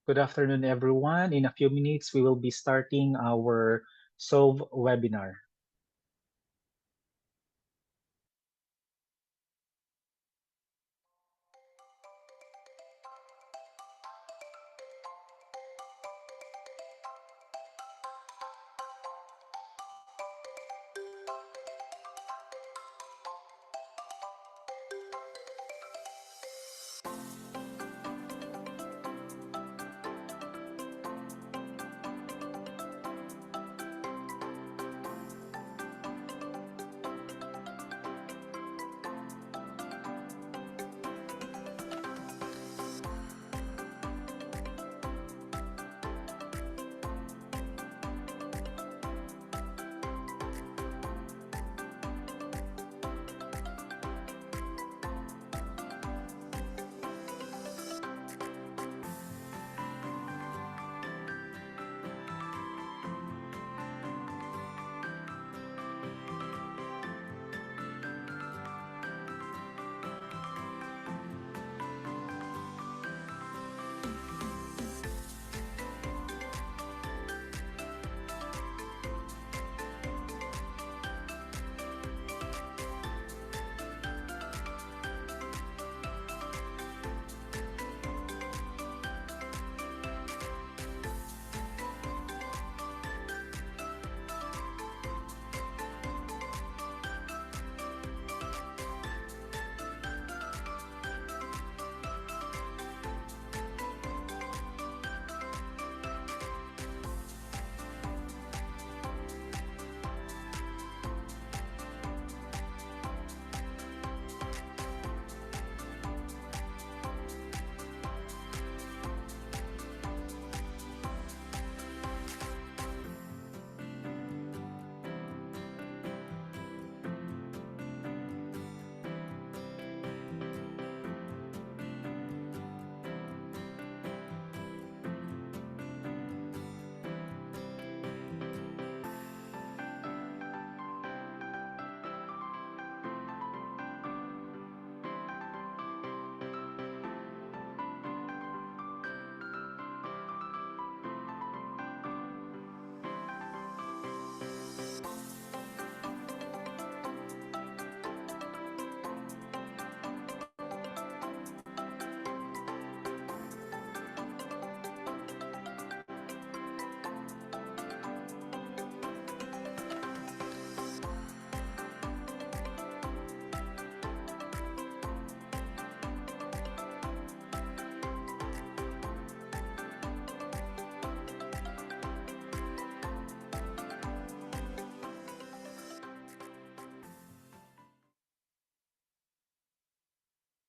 Good afternoon, everyone. In a few minutes, we will be starting our SOLVE webinar.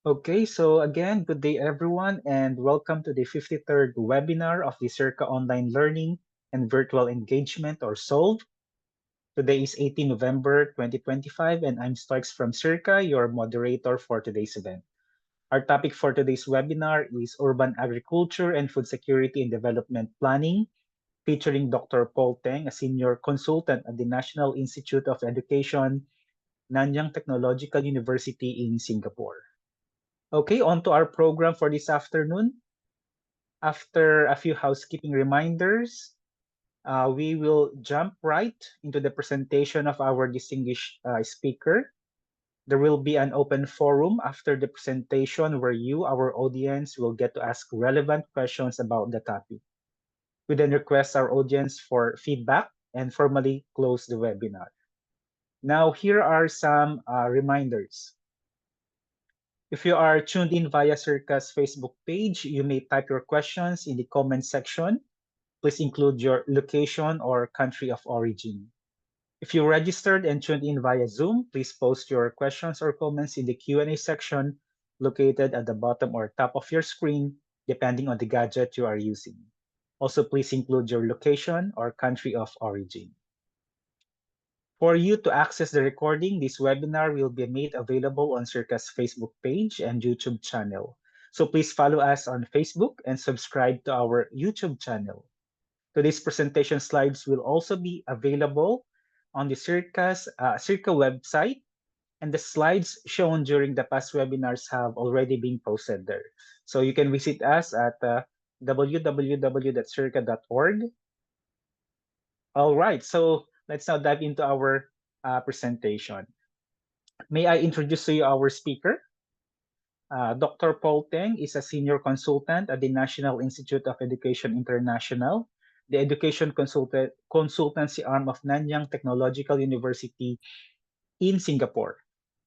Okay, so again, good day, everyone, and welcome to the 53rd webinar of the SEARCA Online Learning and Virtual Engagement, or SOLVE. Today is 18 November 2025, and I'm Stoix from SEARCA, your moderator for today's event. Our topic for today's webinar is Urban Agriculture and Food Security and Development Planning, featuring Dr. Paul Teng, a senior consultant at the National Institute of Education, Nanyang Technological University in Singapore. Okay, on to our program for this afternoon. After a few housekeeping reminders, we will jump right into the presentation of our distinguished speaker. There will be an open forum after the presentation where you, our audience, will get to ask relevant questions about the topic. We then request our audience for feedback and formally close the webinar. Now, here are some reminders. If you are tuned in via Circa's Facebook page, you may type your questions in the comment section. Please include your location or country of origin. If you registered and tuned in via Zoom, please post your questions or comments in the Q&A section located at the bottom or top of your screen, depending on the gadget you are using. Also, please include your location or country of origin. For you to access the recording, this webinar will be made available on Circa's Facebook page and YouTube channel. So please follow us on Facebook and subscribe to our YouTube channel. Today's presentation slides will also be available on the Circa website, and the slides shown during the past webinars have already been posted there. So you can visit us at www.searca.org. All right, so let's now dive into our presentation. May I introduce to you our speaker? Dr. Paul Teng is a senior consultant at the National Institute of Education International, the education consultancy arm of Nanyang Technological University in Singapore.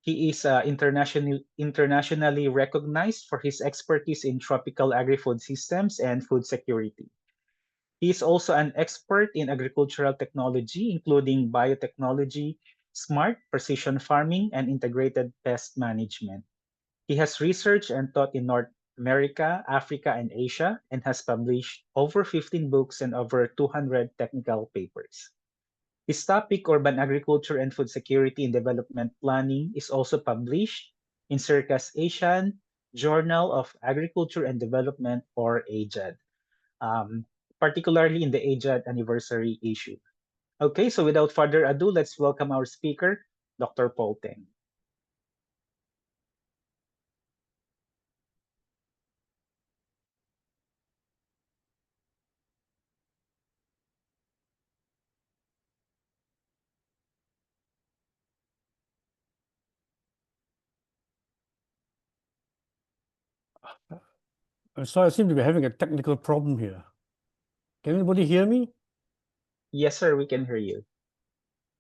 He is internationally recognized for his expertise in tropical agri-food systems and food security. He is also an expert in agricultural technology, including biotechnology, smart precision farming, and integrated pest management. He has researched and taught in North America, Africa, and Asia, and has published over 15 books and over 200 technical papers. His topic, Urban Agriculture and Food Security in Development Planning, is also published in SEARCA's Asian Journal of Agriculture and Development, or AJAD, particularly in the AJAD anniversary issue. Okay, so without further ado, let's welcome our speaker, Dr. Paul Teng. So I seem to be having a technical problem here. Can anybody hear me? Yes, sir, we can hear you.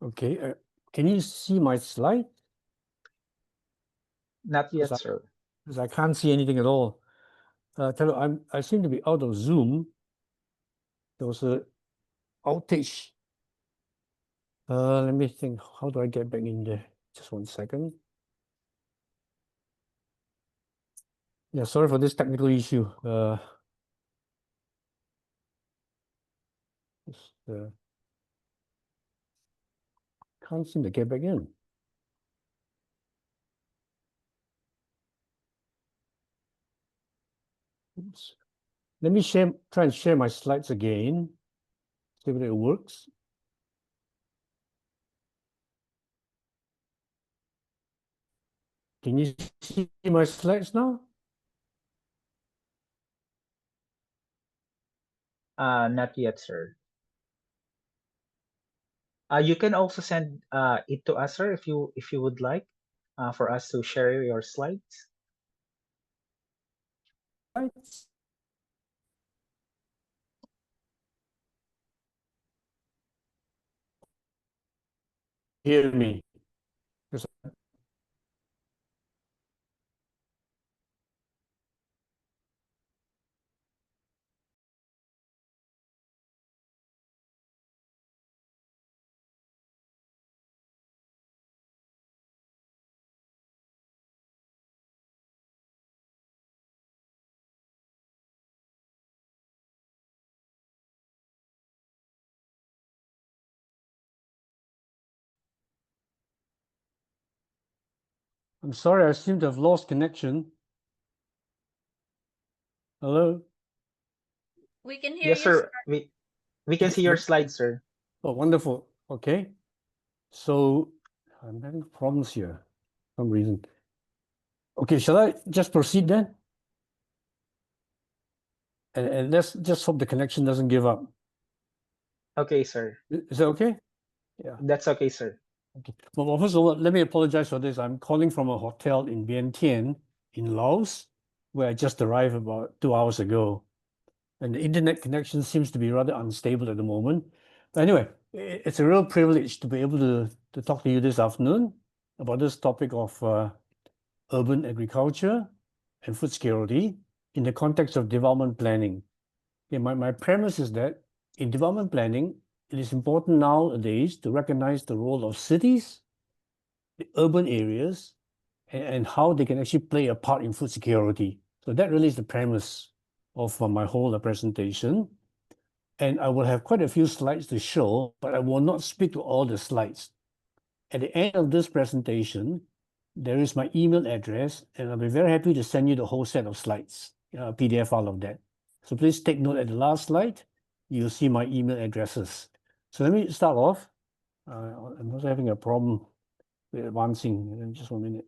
Okay. Can you see my slide? Not yet, sir. Because I can't see anything at all. Tell you, I seem to be out of Zoom. There was a outage. Let me think. How do I get back in there? Just 1 second. Yeah, sorry for this technical issue. Can't seem to get back in. Oops. Let me try and share my slides again. See if it works. Can you see my slides now? Not yet, sir. You can also send it to us, sir, if you would like, for us to share your slides. Slides. Hear me. I'm sorry, I seem to have lost connection. Hello? We can hear Yes, you, sir. sir. We can see your slides, sir. Oh, wonderful. Okay. So I'm having problems here for some reason. Okay, shall I just proceed then? And let's just hope the connection doesn't give up. Okay, sir. Is that okay? Yeah. That's okay, sir. Okay. Well, first of all, let me apologize for this. I'm calling from a hotel in Vientiane in Laos, where I just arrived about 2 hours ago. And the internet connection seems to be rather unstable at the moment. But anyway, it's a real privilege to be able to talk to you this afternoon about this topic of urban agriculture and food security in the context of development planning. Okay, my premise is that in development planning, it is important nowadays to recognize the role of cities, the urban areas, and how they can actually play a part in food security. So that really is the premise of my whole presentation. And I will have quite a few slides to show, but I will not speak to all the slides. At the end of this presentation, there is my email address, and I'll be very happy to send you the whole set of slides, PDF file of that. So please take note at the last slide, you'll see my email addresses. So let me start off. I'm also having a problem with advancing. Just 1 minute.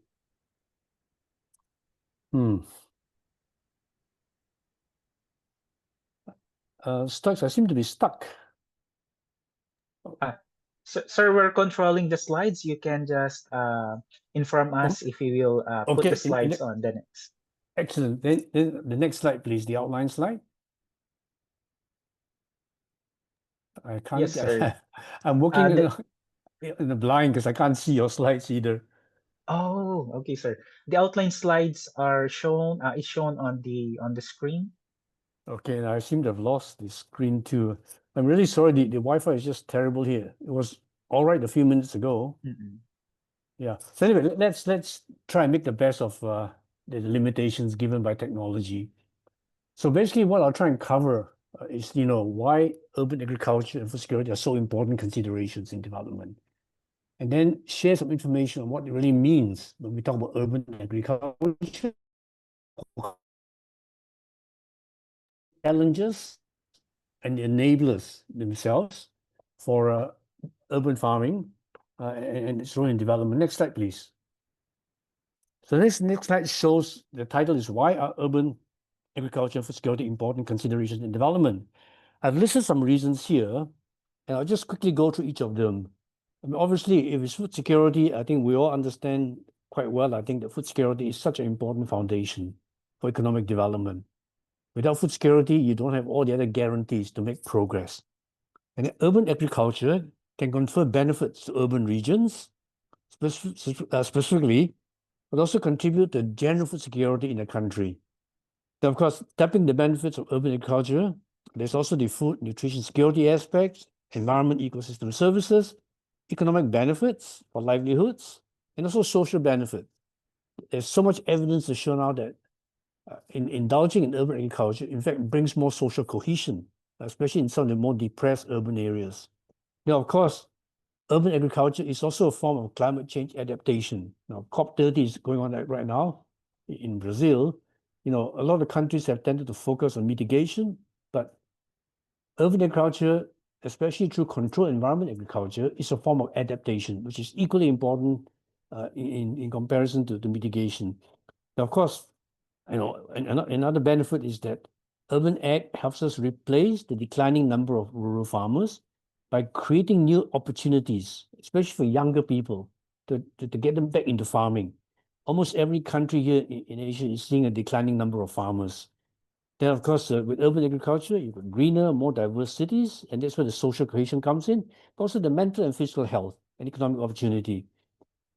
Stuck. I seem to be stuck. Sir, we're controlling the slides. You can just inform us if we will put Okay, the slides on the next. Excellent. Then the next slide, please, the outline slide. I can't. Yes, sir. I'm working The- in the blind because I can't see your slides either. Oh, okay, sir. The outline slides are shown. Is shown on the screen. Okay, and I seem to have lost the screen too. I'm really sorry. The Wi-Fi is just terrible here. It was all right a few minutes ago. Mm-mm. Yeah. So anyway, let's try and make the best of the limitations given by technology. So basically, what I'll try and cover is, why urban agriculture and food security are so important considerations in development, and then share some information on what it really means when we talk about urban agriculture, challenges, and the enablers themselves for urban farming and its role in development. Next slide, please. So this next slide shows the title is Why Are Urban Agriculture and Food Security Important Considerations in Development? I've listed some reasons here, and I'll just quickly go through each of them. I mean, obviously, if it's food security, I think we all understand quite well. I think that food security is such an important foundation for economic development. Without food security, you don't have all the other guarantees to make progress. And urban agriculture can confer benefits to urban regions, specifically, but also contribute to general food security in the country. Now, of course, tapping the benefits of urban agriculture, there's also the food nutrition security aspects, environment ecosystem services, economic benefits for livelihoods, and also social benefit. There's so much evidence to show now that in indulging in urban agriculture, in fact, brings more social cohesion, especially in some of the more depressed urban areas. Now, of course, urban agriculture is also a form of climate change adaptation. Now, COP30 is going on right now in Brazil. A lot of countries have tended to focus on mitigation, but urban agriculture, especially through controlled environment agriculture, is a form of adaptation, which is equally important in comparison to mitigation. Now, of course, another benefit is that urban ag helps us replace the declining number of rural farmers by creating new opportunities, especially for younger people, to get them back into farming. Almost every country here in Asia is seeing a declining number of farmers. Then, of course, with urban agriculture, you've got greener, more diverse cities, and that's where the social cohesion comes in, but also the mental and physical health and economic opportunity.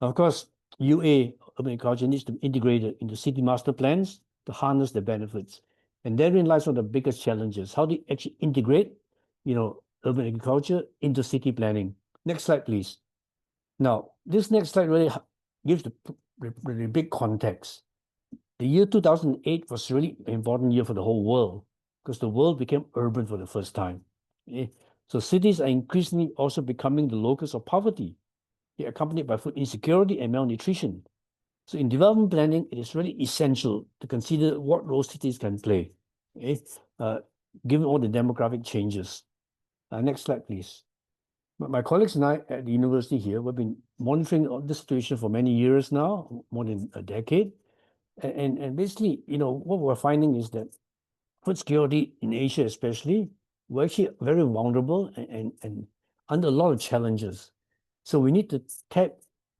Now, of course, UA, urban agriculture, needs to be integrated into city master plans to harness the benefits. And therein lies one of the biggest challenges. How do you actually integrate, urban agriculture into city planning? Next slide, please. Now, this next slide really gives the big context. The year 2008 was really an important year for the whole world because the world became urban for the first time. Okay? So cities are increasingly also becoming the locus of poverty. They're accompanied by food insecurity and malnutrition. So in development planning, it is really essential to consider what role cities can play, okay? Given all the demographic changes. Next slide, please. My colleagues and I at the university here, we've been monitoring this situation for many years now, more than a decade. And basically, what we're finding is that food security in Asia especially, we're actually very vulnerable and under a lot of challenges. So we need to tap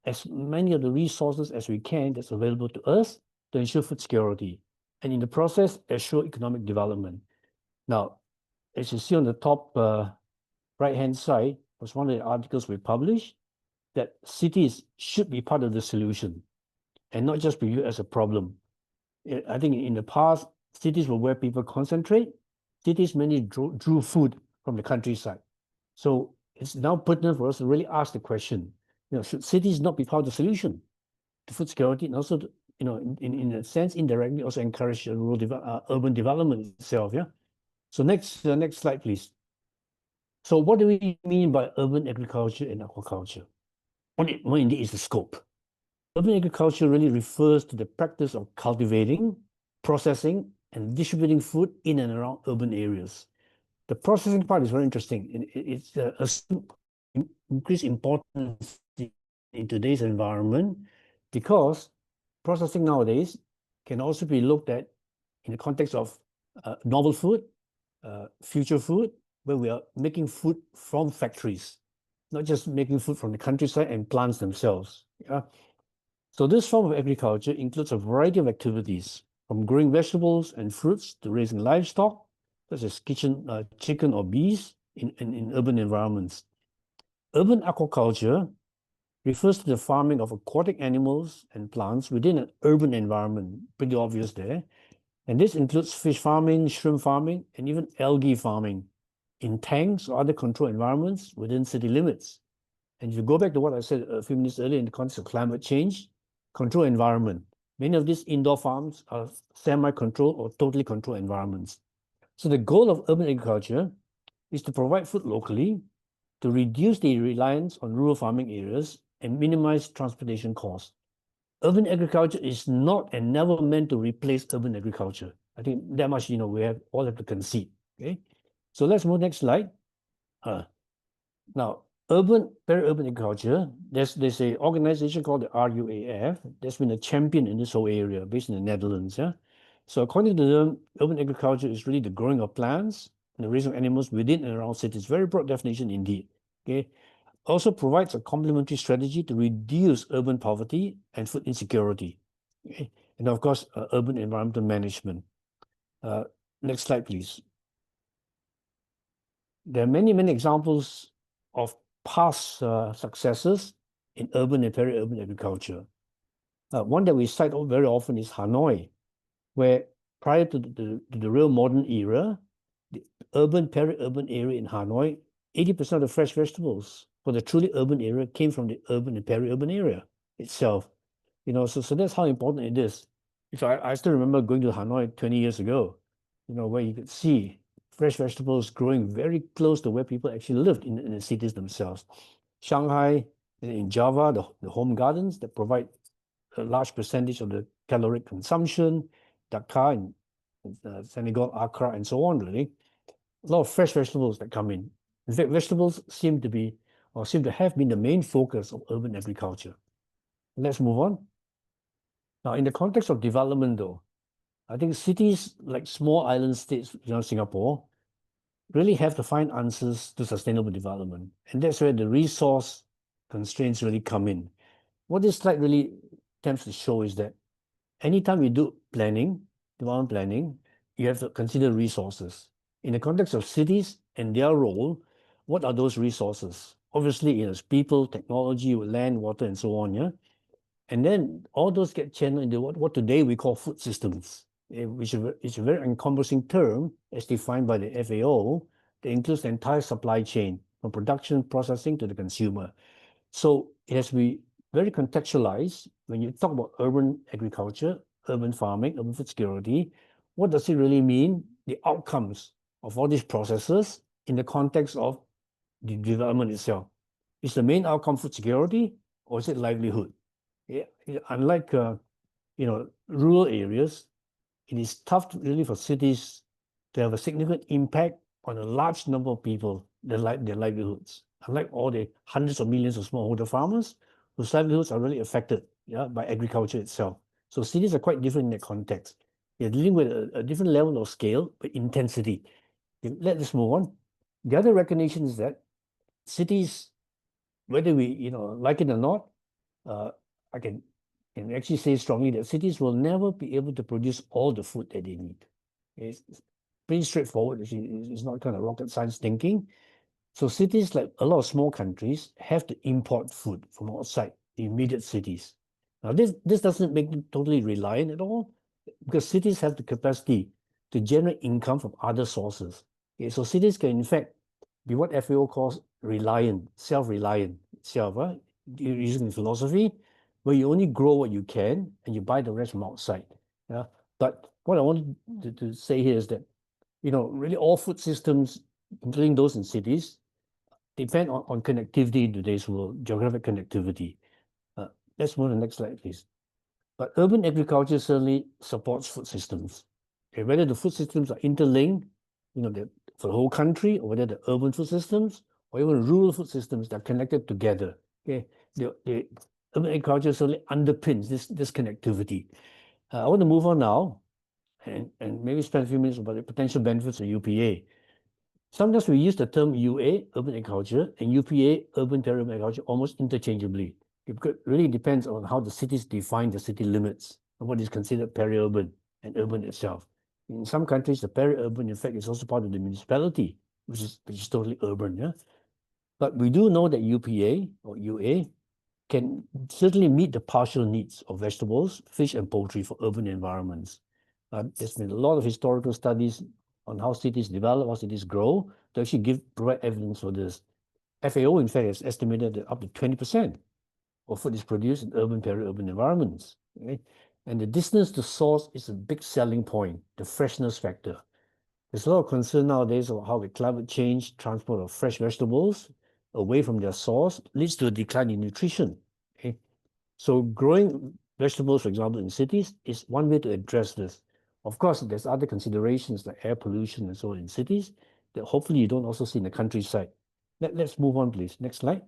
as many of the resources as we can that's available to us to ensure food security, and in the process, assure economic development. Now, as you see on the top right-hand side, was one of the articles we published, that cities should be part of the solution and not just be viewed as a problem. I think in the past, cities were where people concentrate. Cities mainly drew food from the countryside. So it's now pertinent for us to really ask the question, should cities not be part of the solution to food security, and also, in a sense, indirectly also encourage urban development itself, yeah? So next slide, please. So what do we mean by urban agriculture and aquaculture? What indeed is the scope? Urban agriculture really refers to the practice of cultivating, processing, and distributing food in and around urban areas. The processing part is very interesting. It's increased importance in today's environment because processing nowadays can also be looked at in the context of novel food, future food, where we are making food from factories, not just making food from the countryside and plants themselves. Yeah. So this form of agriculture includes a variety of activities, from growing vegetables and fruits to raising livestock, such as chicken or bees in urban environments. Urban aquaculture refers to the farming of aquatic animals and plants within an urban environment, pretty obvious there. And this includes fish farming, shrimp farming, and even algae farming in tanks or other controlled environments within city limits. And if you go back to what I said a few minutes earlier in the context of climate change, controlled environment, many of these indoor farms are semi-controlled or totally controlled environments. So the goal of urban agriculture is to provide food locally, to reduce the reliance on rural farming areas and minimize transportation costs. Urban agriculture is not and never meant to replace urban agriculture. I think that much, we all have to concede. Okay, so let's move next slide. Now, peri-urban agriculture, there's an organization called the RUAF that's been a champion in this whole area, based in the Netherlands. Yeah, so according to them, urban agriculture is really the growing of plants and the raising of animals within and around cities. Very broad definition indeed. Okay, also provides a complementary strategy to reduce urban poverty and food insecurity. Okay? And of course, urban environmental management. Next slide, please. There are many, many examples of past successes in urban and peri-urban agriculture. One that we cite very often is Hanoi, where prior to the real modern era, the urban, peri-urban area in Hanoi, 80% of the fresh vegetables for the truly urban area came from the urban and peri-urban area itself. So that's how important it is. So I still remember going to Hanoi 20 years ago, where you could see fresh vegetables growing very close to where people actually lived in the cities themselves. Shanghai, in Java, the home gardens that provide a large percentage of the caloric consumption, Dakar in Senegal, Accra, and so on, really. A lot of fresh vegetables that come in. In fact, vegetables seem to have been the main focus of urban agriculture. Let's move on. Now, in the context of development, though, I think cities like small island states, Singapore, really have to find answers to sustainable development. And that's where the resource constraints really come in. What this slide really attempts to show is that anytime you do development planning, you have to consider resources. In the context of cities and their role, what are those resources? Obviously, it's people, technology, land, water, and so on, yeah? And then all those get channeled into what today we call food systems, which is a very encompassing term as defined by the FAO that includes the entire supply chain from production, processing to the consumer. So it has to be very contextualized when you talk about urban agriculture, urban farming, urban food security. What does it really mean? The outcomes of all these processes in the context of the development itself. Is the main outcome food security or is it livelihood? Unlike rural areas, it is tough really for cities to have a significant impact on a large number of people, their livelihoods. Unlike all the hundreds of millions of smallholder farmers whose livelihoods are really affected by agriculture itself. So cities are quite different in that context. They're dealing with a different level of scale, but intensity. Let's move on. The other recognition is that cities, whether we like it or not, I can actually say strongly that cities will never be able to produce all the food that they need. It's pretty straightforward. It's not kind of rocket science thinking. So cities, like a lot of small countries, have to import food from outside the immediate cities. Now, this doesn't make them totally reliant at all, because cities have the capacity to generate income from other sources. Okay, so cities can, in fact, be what FAO calls self-reliant itself, using the philosophy where you only grow what you can and you buy the rest from outside. Yeah. But what I wanted to say here is that, really all food systems, including those in cities, depend on connectivity in today's world, geographic connectivity. Let's move to the next slide, please. But urban agriculture certainly supports food systems. Okay, whether the food systems are interlinked, for the whole country, or whether the urban food systems, or even rural food systems that are connected together. Okay, the urban agriculture certainly underpins this connectivity. I want to move on now and maybe spend a few minutes about the potential benefits of UPA. Sometimes we use the term UA, urban agriculture, and UPA, urban peri-urban agriculture, almost interchangeably. It really depends on how the cities define the city limits and what is considered peri-urban and urban itself. In some countries, the peri-urban, in fact, is also part of the municipality, which is totally urban. Yeah? But we do know that UPA or UA can certainly meet the partial needs of vegetables, fish, and poultry for urban environments. There's been a lot of historical studies on how cities develop, how cities grow, to actually provide evidence for this. FAO, in fact, has estimated that up to 20% of food is produced in urban, peri-urban environments. Okay? And the distance to source is a big selling point, the freshness factor. There's a lot of concern nowadays about how with climate change, transport of fresh vegetables away from their source leads to a decline in nutrition. Okay? So growing vegetables, for example, in cities is one way to address this. Of course, there's other considerations like air pollution and so on in cities that hopefully you don't also see in the countryside. Let's move on, please. Next slide.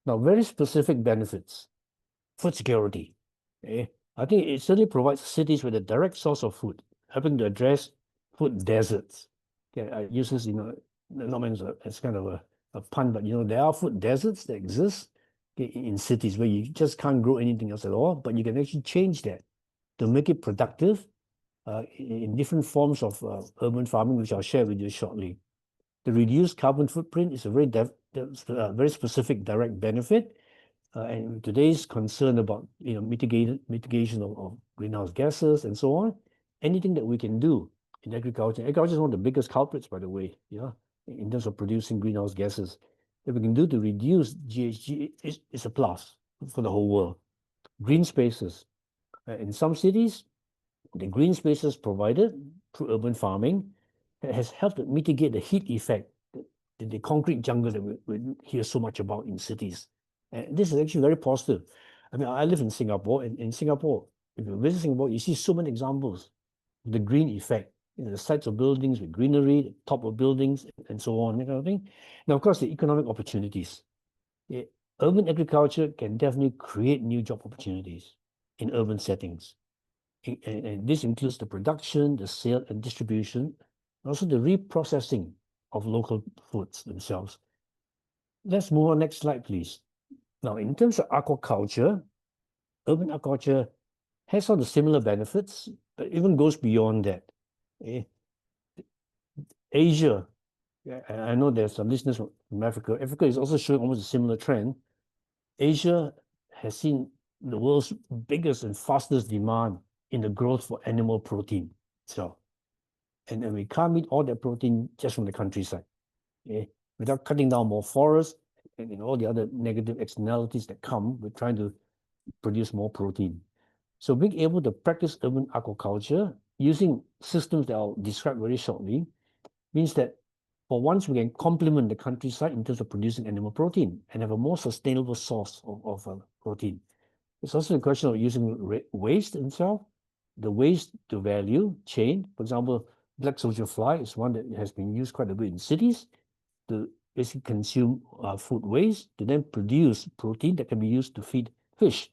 Now, very specific benefits. Food security. Okay? I think it certainly provides cities with a direct source of food, helping to address food deserts. Okay, I use this, not meant as kind of a pun, but there are food deserts that exist in cities where you just can't grow anything else at all, but you can actually change that to make it productive in different forms of urban farming, which I'll share with you shortly. The reduced carbon footprint is a very specific direct benefit, and today's concern about mitigation of greenhouse gases and so on. Anything that we can do in agriculture. Agriculture is one of the biggest culprits, by the way, in terms of producing greenhouse gases. That we can do to reduce GHG is a plus for the whole world. Green spaces. In some cities, the green spaces provided through urban farming has helped to mitigate the heat effect, the concrete jungle that we hear so much about in cities. And this is actually very positive. I mean, I live in Singapore, and in Singapore, if you visit Singapore, you see so many examples of the green effect. The sides of buildings with greenery, the top of buildings, and so on, that kind of thing. Now, of course, the economic opportunities. Urban agriculture can definitely create new job opportunities in urban settings. And this includes the production, the sale and distribution, and also the reprocessing of local foods themselves. Let's move on. Next slide, please. Now, in terms of aquaculture, urban aquaculture has all the similar benefits, but even goes beyond that. Asia, I know there's some listeners from Africa. Africa is also showing almost a similar trend. Asia has seen the world's biggest and fastest demand in the growth for animal protein itself. And we can't meet all that protein just from the countryside. Without cutting down more forests and all the other negative externalities that come with trying to produce more protein. So being able to practice urban aquaculture using systems that I'll describe very shortly means that for once we can complement the countryside in terms of producing animal protein and have a more sustainable source of protein. It's also a question of using waste itself, the waste to value chain. For example, black soldier fly is one that has been used quite a bit in cities to basically consume food waste to then produce protein that can be used to feed fish.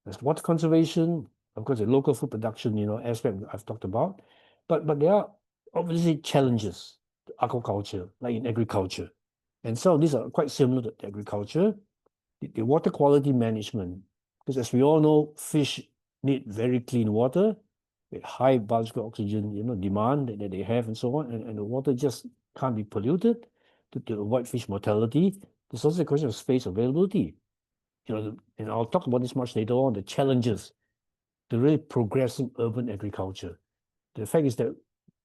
There's water conservation, of course, the local food production, aspect I've talked about, but there are obviously challenges to aquaculture, like in agriculture, and some of these are quite similar to agriculture. The water quality management, because as we all know, fish need very clean water with high biological oxygen, demand that they have and so on, and the water just can't be polluted to avoid fish mortality. There's also a question of space availability. And I'll talk about this much later on, the challenges to really progressing urban agriculture. The fact is that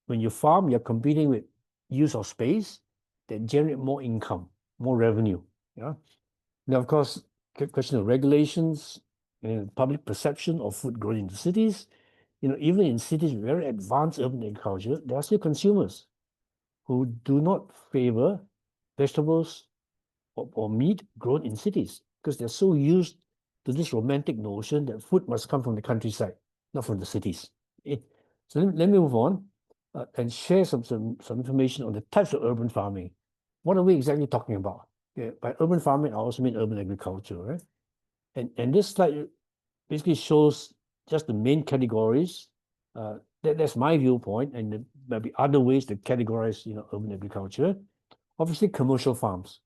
when you farm, you're competing with use of space that generate more income, more revenue. Yeah. Now, of course, question of regulations and public perception of food grown in the cities. Even in cities with very advanced urban agriculture, there are still consumers who do not favor vegetables or meat grown in cities because they're so used to this romantic notion that food must come from the countryside, not from the cities. So let me move on and share some information on the types of urban farming. What are we exactly talking about? By urban farming, I also mean urban agriculture, right? And this slide basically shows just the main categories That's my viewpoint, and there may be other ways to categorize, urban agriculture. Obviously, commercial farms.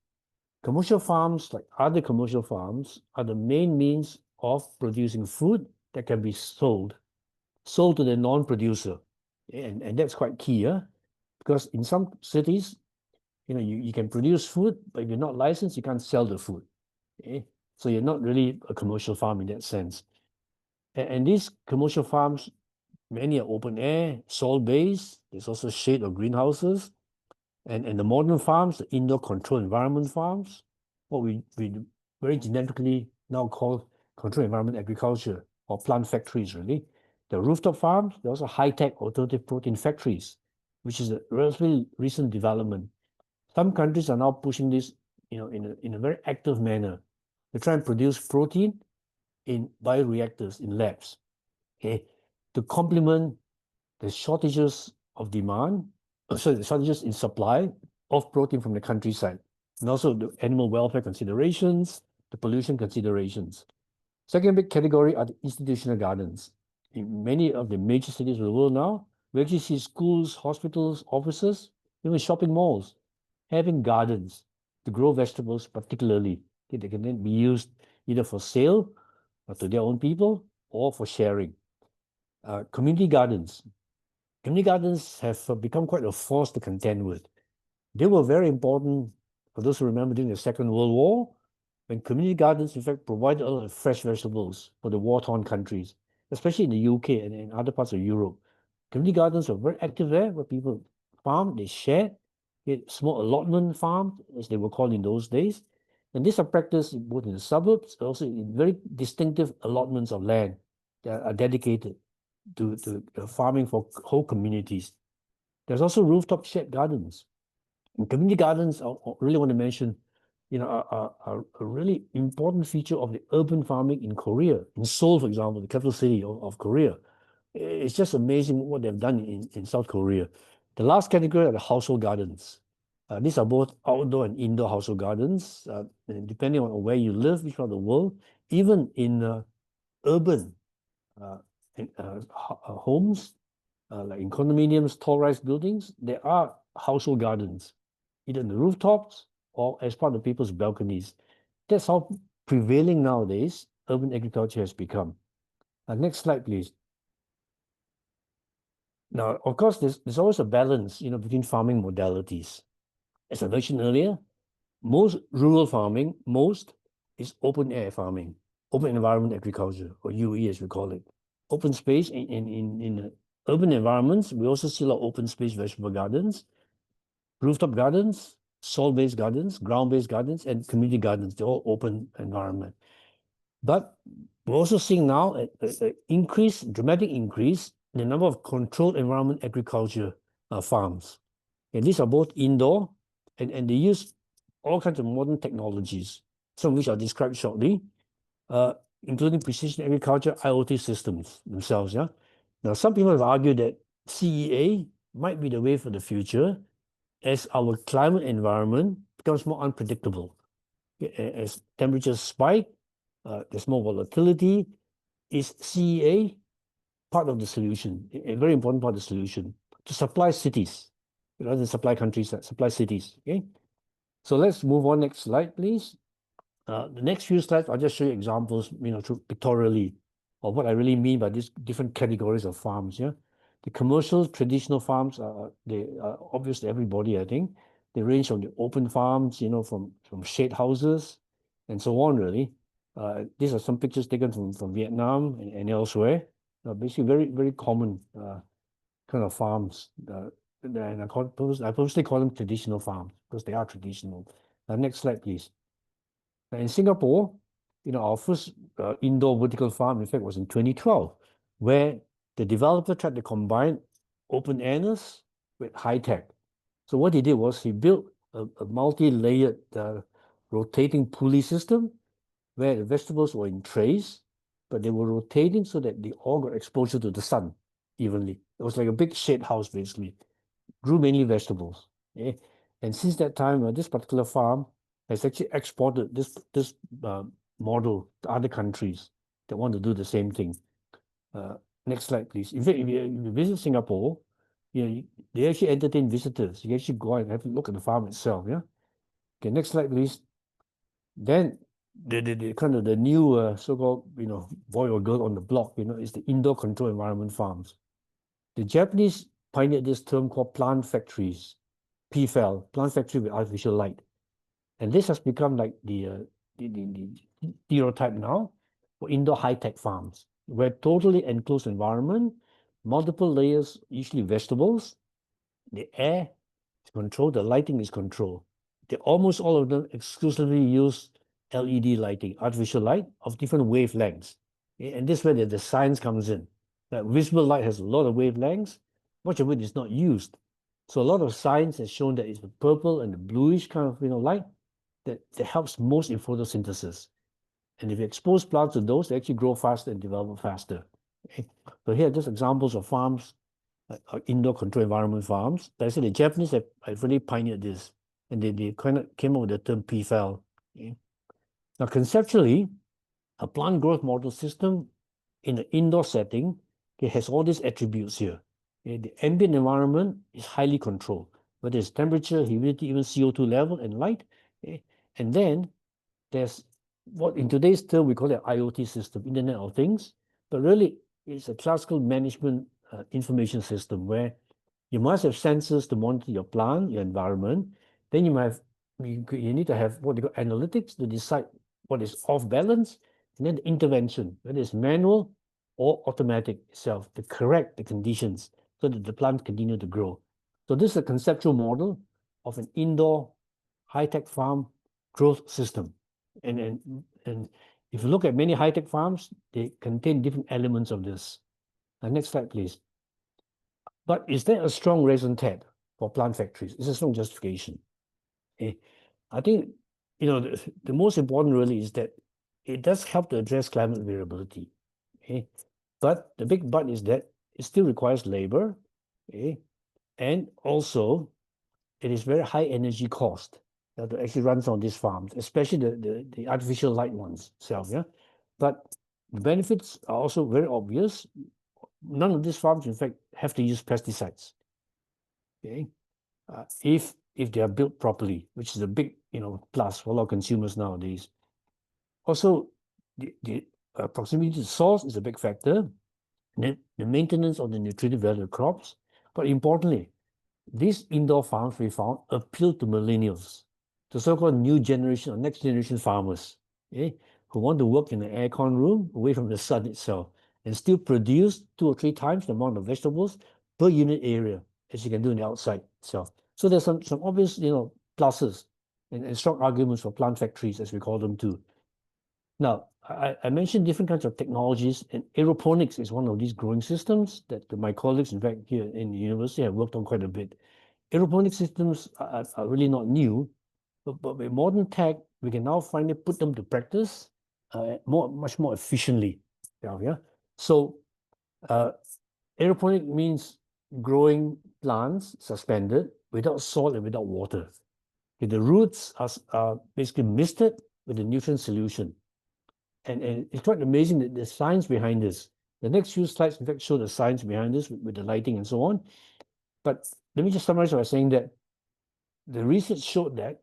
Commercial farms, like other commercial farms, are the main means of producing food that can be sold to the non-producer. And that's quite key, because in some cities, you can produce food, but if you're not licensed, you can't sell the food. Okay? So you're not really a commercial farm in that sense. And these commercial farms, many are open air, soil-based. There's also shade or greenhouses. And the modern farms, the indoor control environment farms, what we very genetically now call control environment agriculture, or plant factories, really. The rooftop farms, they're also high-tech alternative protein factories, which is a relatively recent development. Some countries are now pushing this, in a very active manner. They try and produce protein in bioreactors, in labs, okay, to complement the shortages of demand, the shortages in supply of protein from the countryside, and also the animal welfare considerations, the pollution considerations. Second big category are the institutional gardens. In many of the major cities of the world now, we actually see schools, hospitals, offices, even shopping malls having gardens to grow vegetables particularly. Okay, they can then be used either for sale to their own people or for sharing. Community gardens. Community gardens have become quite a force to contend with. They were very important, for those who remember, during the Second World War, when community gardens, in fact, provided a lot of fresh vegetables for the war-torn countries, especially in the UK and in other parts of Europe. Community gardens were very active there, where people farmed, they shared, small allotment farms, as they were called in those days. And these are practiced both in the suburbs, also in very distinctive allotments of land that are dedicated to farming for whole communities. There's also rooftop shed gardens. And community gardens, I really want to mention, are a really important feature of the urban farming in Korea. In Seoul, for example, the capital city of Korea. It's just amazing what they've done in South Korea. The last category are the household gardens. These are both outdoor and indoor household gardens, and depending on where you live, which part of the world, even in urban homes, like in condominiums, tall-rise buildings, there are household gardens, either on the rooftops or as part of people's balconies. That's how prevailing nowadays urban agriculture has become. Next slide, please. Now, of course, there's always a balance, between farming modalities. As I mentioned earlier, most rural farming, is open air farming, open environment agriculture, or UE as we call it. Open space in urban environments, we also see a lot of open space vegetable gardens, rooftop gardens, soil-based gardens, ground-based gardens, and community gardens. They're all open environment. But we're also seeing now a dramatic increase in the number of controlled environment agriculture farms. And these are both indoor, and they use all kinds of modern technologies, some of which I'll describe shortly, including precision agriculture, IoT systems themselves. Yeah. Now, some people have argued that CEA might be the way for the future as our climate environment becomes more unpredictable. As temperatures spike, there's more volatility. Is CEA part of the solution, a very important part of the solution, to supply cities, rather than supply countries, supply cities, okay? So let's move on, next slide, please. The next few slides, I'll just show you examples, pictorially, of what I really mean by these different categories of farms, yeah? The commercial, traditional farms, they are obvious to everybody, I think. They range from the open farms, from shade houses, and so on, really. These are some pictures taken from Vietnam and elsewhere. Basically, very, very common kind of farms. And I purposely call them traditional farms because they are traditional. Next slide, please. In Singapore, our first indoor vertical farm, in fact, was in 2012, where the developer tried to combine open airness with high tech. So what he did was he built a multi-layered rotating pulley system where the vegetables were in trays, but they were rotating so that they all got exposure to the sun evenly. It was like a big shade house, basically. Grew mainly vegetables. Okay? And since that time, this particular farm has actually exported this model to other countries that want to do the same thing. Next slide, please. In fact, if you visit Singapore, they actually entertain visitors. You actually go out and have a look at the farm itself. Yeah. Okay. Next slide, please. Then the kind of the new so-called boy or girl on the block is the indoor control environment farms. The Japanese pioneered this term called plant factories, PFAL, plant factory with artificial light, and this has become like the stereotype now for indoor high-tech farms, where totally enclosed environment, multiple layers, usually vegetables, the air is controlled, the lighting is controlled. Almost all of them exclusively use LED lighting, artificial light of different wavelengths. And this is where the science comes in. That visible light has a lot of wavelengths, much of it is not used. So a lot of science has shown that it's the purple and the bluish kind of light that helps most in photosynthesis. And if you expose plants to those, they actually grow faster and develop faster. Okay? So here are just examples of farms, indoor control environment farms. Like I said, the Japanese have really pioneered this, and they kind of came up with the term PFAL. Okay? Now, conceptually, a plant growth model system in an indoor setting has all these attributes here. Okay? The ambient environment is highly controlled, whether it's temperature, humidity, even CO2 level and light. Okay? And then there's what in today's term we call it IoT system, Internet of Things, but really it's a classical management information system where you must have sensors to monitor your plant, your environment. Then you need to have what they call analytics to decide what is off balance, and then the intervention, whether it's manual or automatic itself, to correct the conditions so that the plant continue to grow. So this is a conceptual model of an indoor high-tech farm growth system. And if you look at many high-tech farms, they contain different elements of this. Next slide, please. But is there a strong raison d'etre for plant factories? Is there a strong justification? I think the most important really is that it does help to address climate variability. But the big but is that it still requires labor, and also it is very high energy cost to actually run some of these farms, especially the artificial light ones itself. Yeah, but the benefits are also very obvious. None of these farms, in fact, have to use pesticides. Okay, if they are built properly, which is a big plus for a lot of consumers nowadays. Also, the proximity to the source is a big factor. The maintenance of the nutritive value of crops, but importantly, these indoor farms we found appeal to millennials, the so-called new generation or next generation farmers, who want to work in an aircon room away from the sun itself and still produce 2 or 3 times the amount of vegetables per unit area as you can do in the outside itself. So there's some obvious pluses and strong arguments for plant factories, as we call them too. Now, I mentioned different kinds of technologies, and aeroponics is one of these growing systems that my colleagues, in fact, here in the university have worked on quite a bit. Aeroponic systems are really not new, but with modern tech, we can now finally put them to practice much more efficiently. Yeah. So aeroponic means growing plants suspended without soil and without water. Okay, the roots are basically misted with a nutrient solution. And it's quite amazing that the science behind this. The next few slides, in fact, show the science behind this with the lighting and so on. But let me just summarize by saying that the research showed that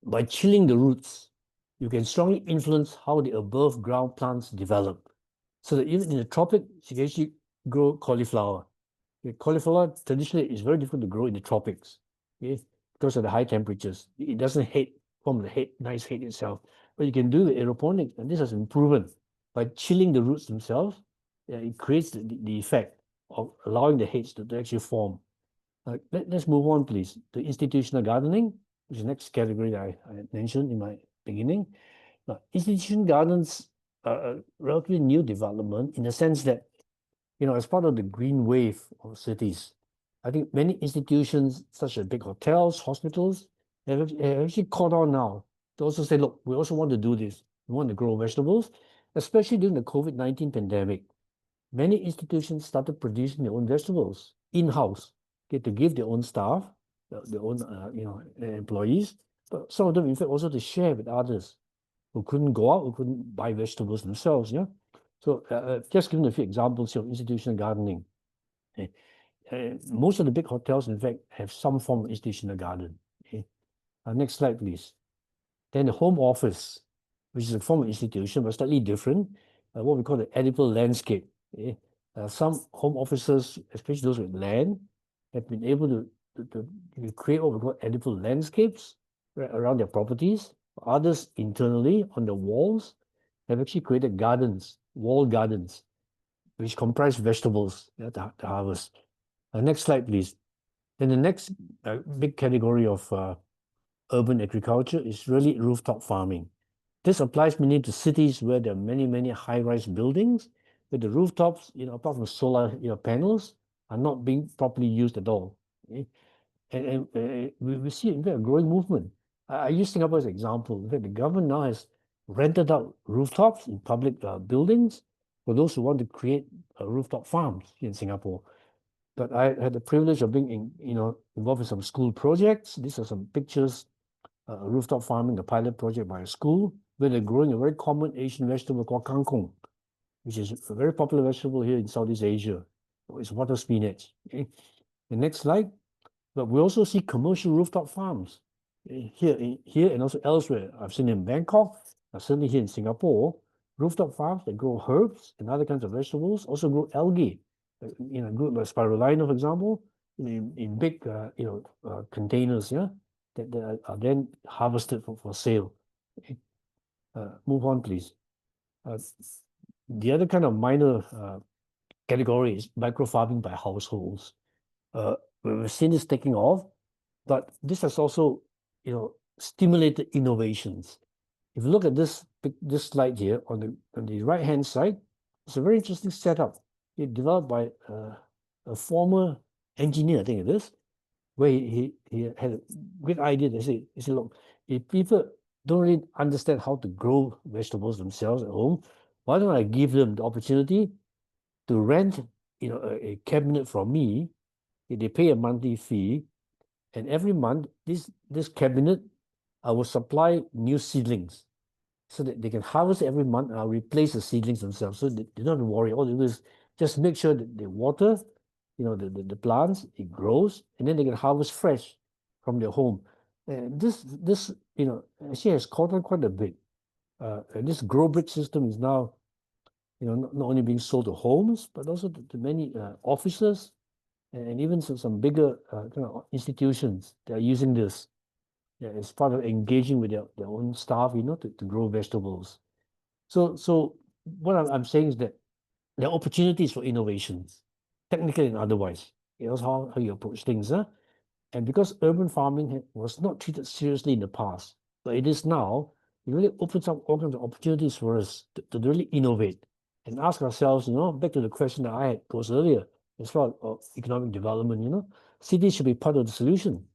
by chilling the roots, you can strongly influence how the above ground plants develop. So that even in the tropics, you can actually grow cauliflower. Cauliflower traditionally is very difficult to grow in the tropics, because of the high temperatures. It doesn't form the nice head itself. But you can do the aeroponics, and this has been proven. By chilling the roots themselves, it creates the effect of allowing the heads to actually form. Let's move on, please. The institutional gardening, which is the next category that I mentioned in my beginning. Institution gardens are a relatively new development in the sense that, as part of the green wave of cities, I think many institutions, such as big hotels, hospitals, have actually caught on now to also say, look, we also want to do this. We want to grow vegetables, especially during the COVID-19 pandemic. Many institutions started producing their own vegetables in-house, to give their own staff, their own employees, but some of them, in fact, also to share with others who couldn't go out, who couldn't buy vegetables themselves. Yeah. So just giving a few examples of institutional gardening. Most of the big hotels, in fact, have some form of institutional garden. Next slide, please. Then the home office, which is a form of institution, but slightly different, what we call the edible landscape. Some home offices, especially those with land, have been able to create what we call edible landscapes around their properties. Others internally on the walls have actually created gardens, wall gardens, which comprise vegetables to harvest. Next slide, please. Then the next big category of urban agriculture is really rooftop farming. This applies mainly to cities where there are many high-rise buildings, where the rooftops, apart from solar panels, are not being properly used at all. Okay? And we see in fact a growing movement. I use Singapore as an example. In fact, the government now has rented out rooftops in public buildings for those who want to create rooftop farms in Singapore. But I had the privilege of being involved in some school projects. These are some pictures, rooftop farming, a pilot project by a school, where they're growing a very common Asian vegetable called kangkong, which is a very popular vegetable here in Southeast Asia. It's water spinach. Okay? The next slide. But we also see commercial rooftop farms here and also elsewhere. I've seen in Bangkok, certainly here in Singapore, rooftop farms that grow herbs and other kinds of vegetables, also grow algae, grow like spirulina, for example, in big containers, that are then harvested for sale. Okay. Move on, please. The other kind of minor category is micro farming by households. We've seen this taking off, but this has also, stimulated innovations. If you look at this slide here on the right-hand side, it's a very interesting setup. It developed by a former engineer, I think it is, where he had a great idea. He said, look, if people don't really understand how to grow vegetables themselves at home, why don't I give them the opportunity to rent, a cabinet from me? They pay a monthly fee, and every month this cabinet, I will supply new seedlings so that they can harvest every month, and I'll replace the seedlings themselves. So they don't have to worry. All they do is just make sure that they water, the plants, it grows, and then they can harvest fresh from their home. And this actually has caught on quite a bit. And this grow brick system is now, not only being sold to homes, but also to many offices, and even some bigger institutions that are using this as part of engaging with their own staff, to grow vegetables. So what I'm saying is that there are opportunities for innovations, technically and otherwise. It's how you approach things. And because urban farming was not treated seriously in the past, but it is now, it really opens up all kinds of opportunities for us to really innovate and ask ourselves, back to the question that I had posed earlier, as far as economic development, cities should be part of the solution.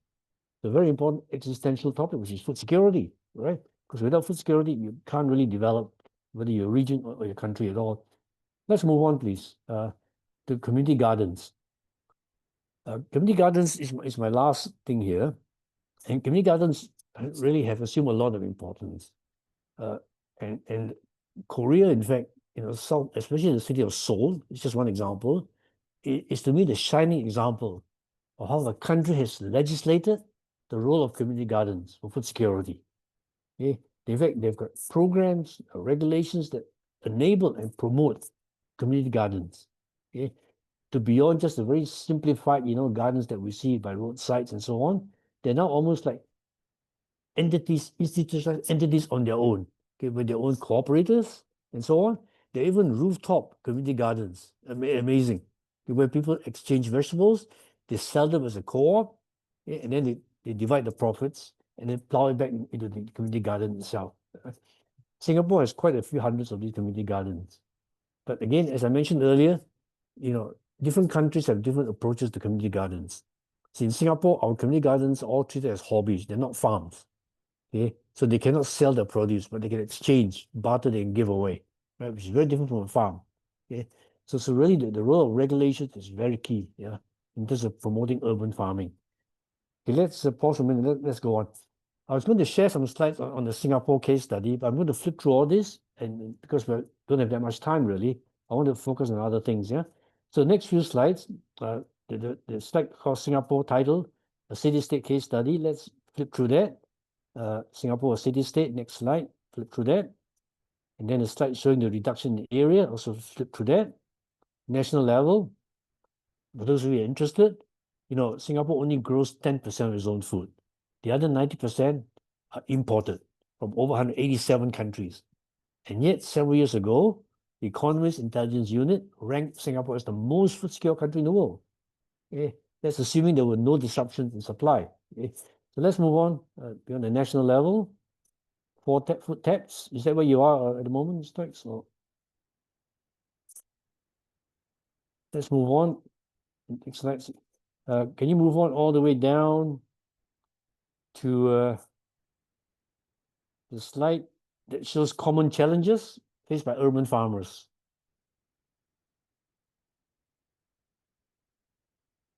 The very important existential topic, which is food security, right? Because without food security, you can't really develop whether your region or your country at all. Let's move on, please, to community gardens. Community gardens is my last thing here. And community gardens really have assumed a lot of importance. And Korea, in fact, South, especially in the city of Seoul, it's just one example, is to me the shining example of how the country has legislated the role of community gardens for food security. Okay? In fact, they've got programs, regulations that enable and promote community gardens. Okay? To beyond just the very simplified, gardens that we see by roadsides and so on, they're now almost like entities, institutionalized entities on their own, okay, with their own cooperators and so on. They're even rooftop community gardens. Amazing. Where people exchange vegetables, they sell them as a co-op, and then they divide the profits and then plow it back into the community garden itself. Singapore has quite a few hundreds of these community gardens. But again, as I mentioned earlier, different countries have different approaches to community gardens. See, in Singapore, our community gardens are all treated as hobbies. They're not farms. Okay? So they cannot sell their produce, but they can exchange, barter, they can give away, right? Which is very different from a farm. Okay? So really the role of regulation is very key, in terms of promoting urban farming. Okay, let's pause for a minute. Let's go on. I was going to share some slides on the Singapore case study, but I'm going to flip through all this and because we don't have that much time really, I want to focus on other things. Yeah. So next few slides, the slide called Singapore title, a city-state case study. Let's flip through that. Singapore, a city-state. Next slide, flip through that. And then a slide showing the reduction in area. Also flip through that. National level. For those of you interested, Singapore only grows 10% of its own food. The other 90% are imported from over 187 countries. And yet, several years ago, the Economist Intelligence Unit ranked Singapore as the most food-secure country in the world. Okay? That's assuming there were no disruptions in supply. Okay? So let's move on beyond the national level. Food tabs. Is that where you are at the moment, Strikes? Or let's move on. Next slide. Can you move on all the way down to the slide that shows common challenges faced by urban farmers?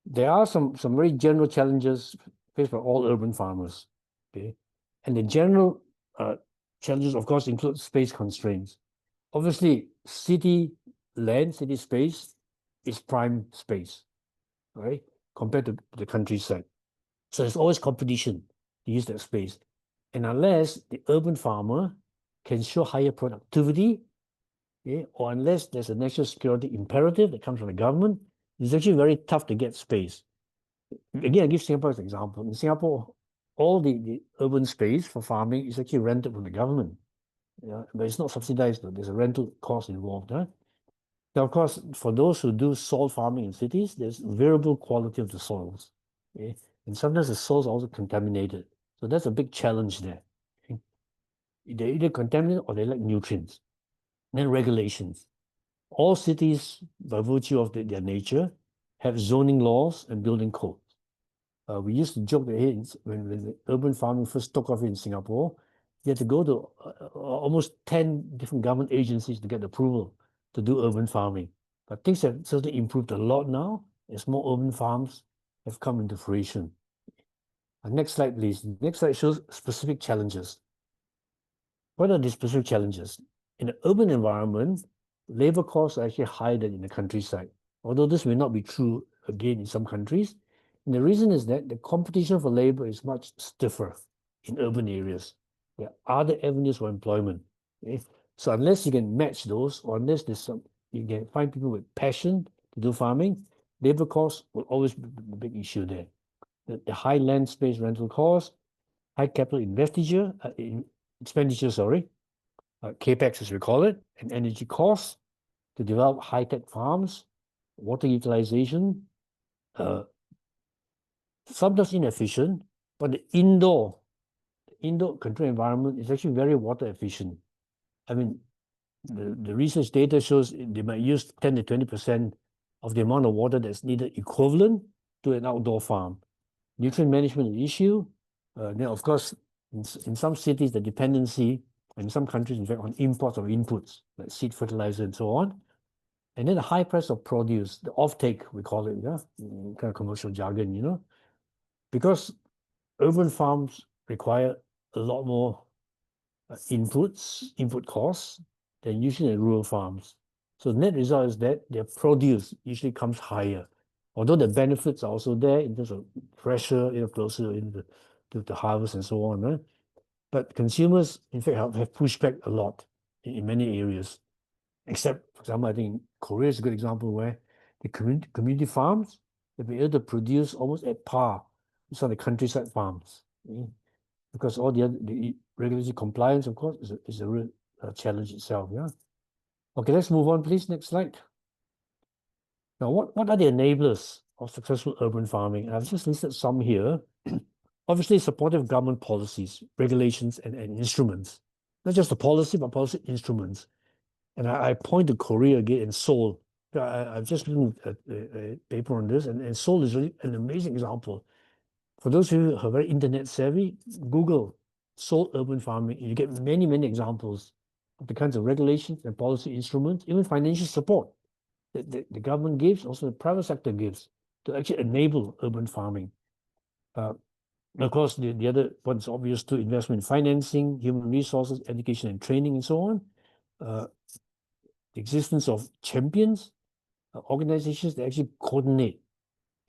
There are some very general challenges faced by all urban farmers. Okay, and the general challenges, of course, include space constraints. Obviously, city space is prime space, right, compared to the countryside. So there's always competition to use that space. And unless the urban farmer can show higher productivity, okay, or unless there's a national security imperative that comes from the government, it's actually very tough to get space. Again, I give Singapore as an example. In Singapore, all the urban space for farming is actually rented from the government. Yeah, but it's not subsidized, though. There's a rental cost involved. Huh? Now, of course, for those who do soil farming in cities, there's variable quality of the soils. Okay? And sometimes the soils are also contaminated. So that's a big challenge there. Okay? They're either contaminated or they lack nutrients. And then regulations. All cities, by virtue of their nature, have zoning laws and building codes. We used to joke that when the urban farming first took off in Singapore, you had to go to almost 10 different government agencies to get approval to do urban farming. But things have certainly improved a lot now as more urban farms have come into fruition. Next slide, please. Next slide shows specific challenges. What are the specific challenges? In an urban environment, labor costs are actually higher than in the countryside, although this may not be true again in some countries. And the reason is that the competition for labor is much stiffer in urban areas. There are other avenues for employment. Okay? So unless you can match those, or unless you can find people with passion to do farming, labor costs will always be a big issue there. The high land space rental costs, high capital expenditure, capex as we call it, and energy costs to develop high-tech farms, water utilization, sometimes inefficient, but the indoor control environment is actually very water efficient. I mean, the research data shows they might use 10 to 20% of the amount of water that's needed equivalent to an outdoor farm. Nutrient management is an issue. Then, of course, in some cities, the dependency, in some countries, in fact, on imports of inputs, like seed fertilizer and so on. And then the high price of produce, the offtake, we call it, yeah, kind of commercial jargon, because urban farms require a lot more input costs than usually in rural farms. So the net result is that their produce usually comes higher, although the benefits are also there in terms of pressure, closer to the harvest and so on. Right? But consumers, in fact, have pushed back a lot in many areas. Except, for example, I think Korea is a good example where the community farms have been able to produce almost at par with some of the countryside farms. Because all the regulatory compliance, of course, is a real challenge itself. Yeah. Okay, let's move on, please. Next slide. Now, what are the enablers of successful urban farming? I've just listed some here. Obviously, supportive government policies, regulations, and instruments. Not just the policy, but policy instruments. And I point to Korea again and Seoul. I've just written a paper on this, and Seoul is really an amazing example. For those of you who are very internet savvy, Google Seoul urban farming, and you get many, many examples of the kinds of regulations and policy instruments, even financial support that the government gives, also the private sector gives, to actually enable urban farming. Of course, the other one's obvious too, investment in financing, human resources, education and training, and so on. the existence of champions, organizations that actually coordinate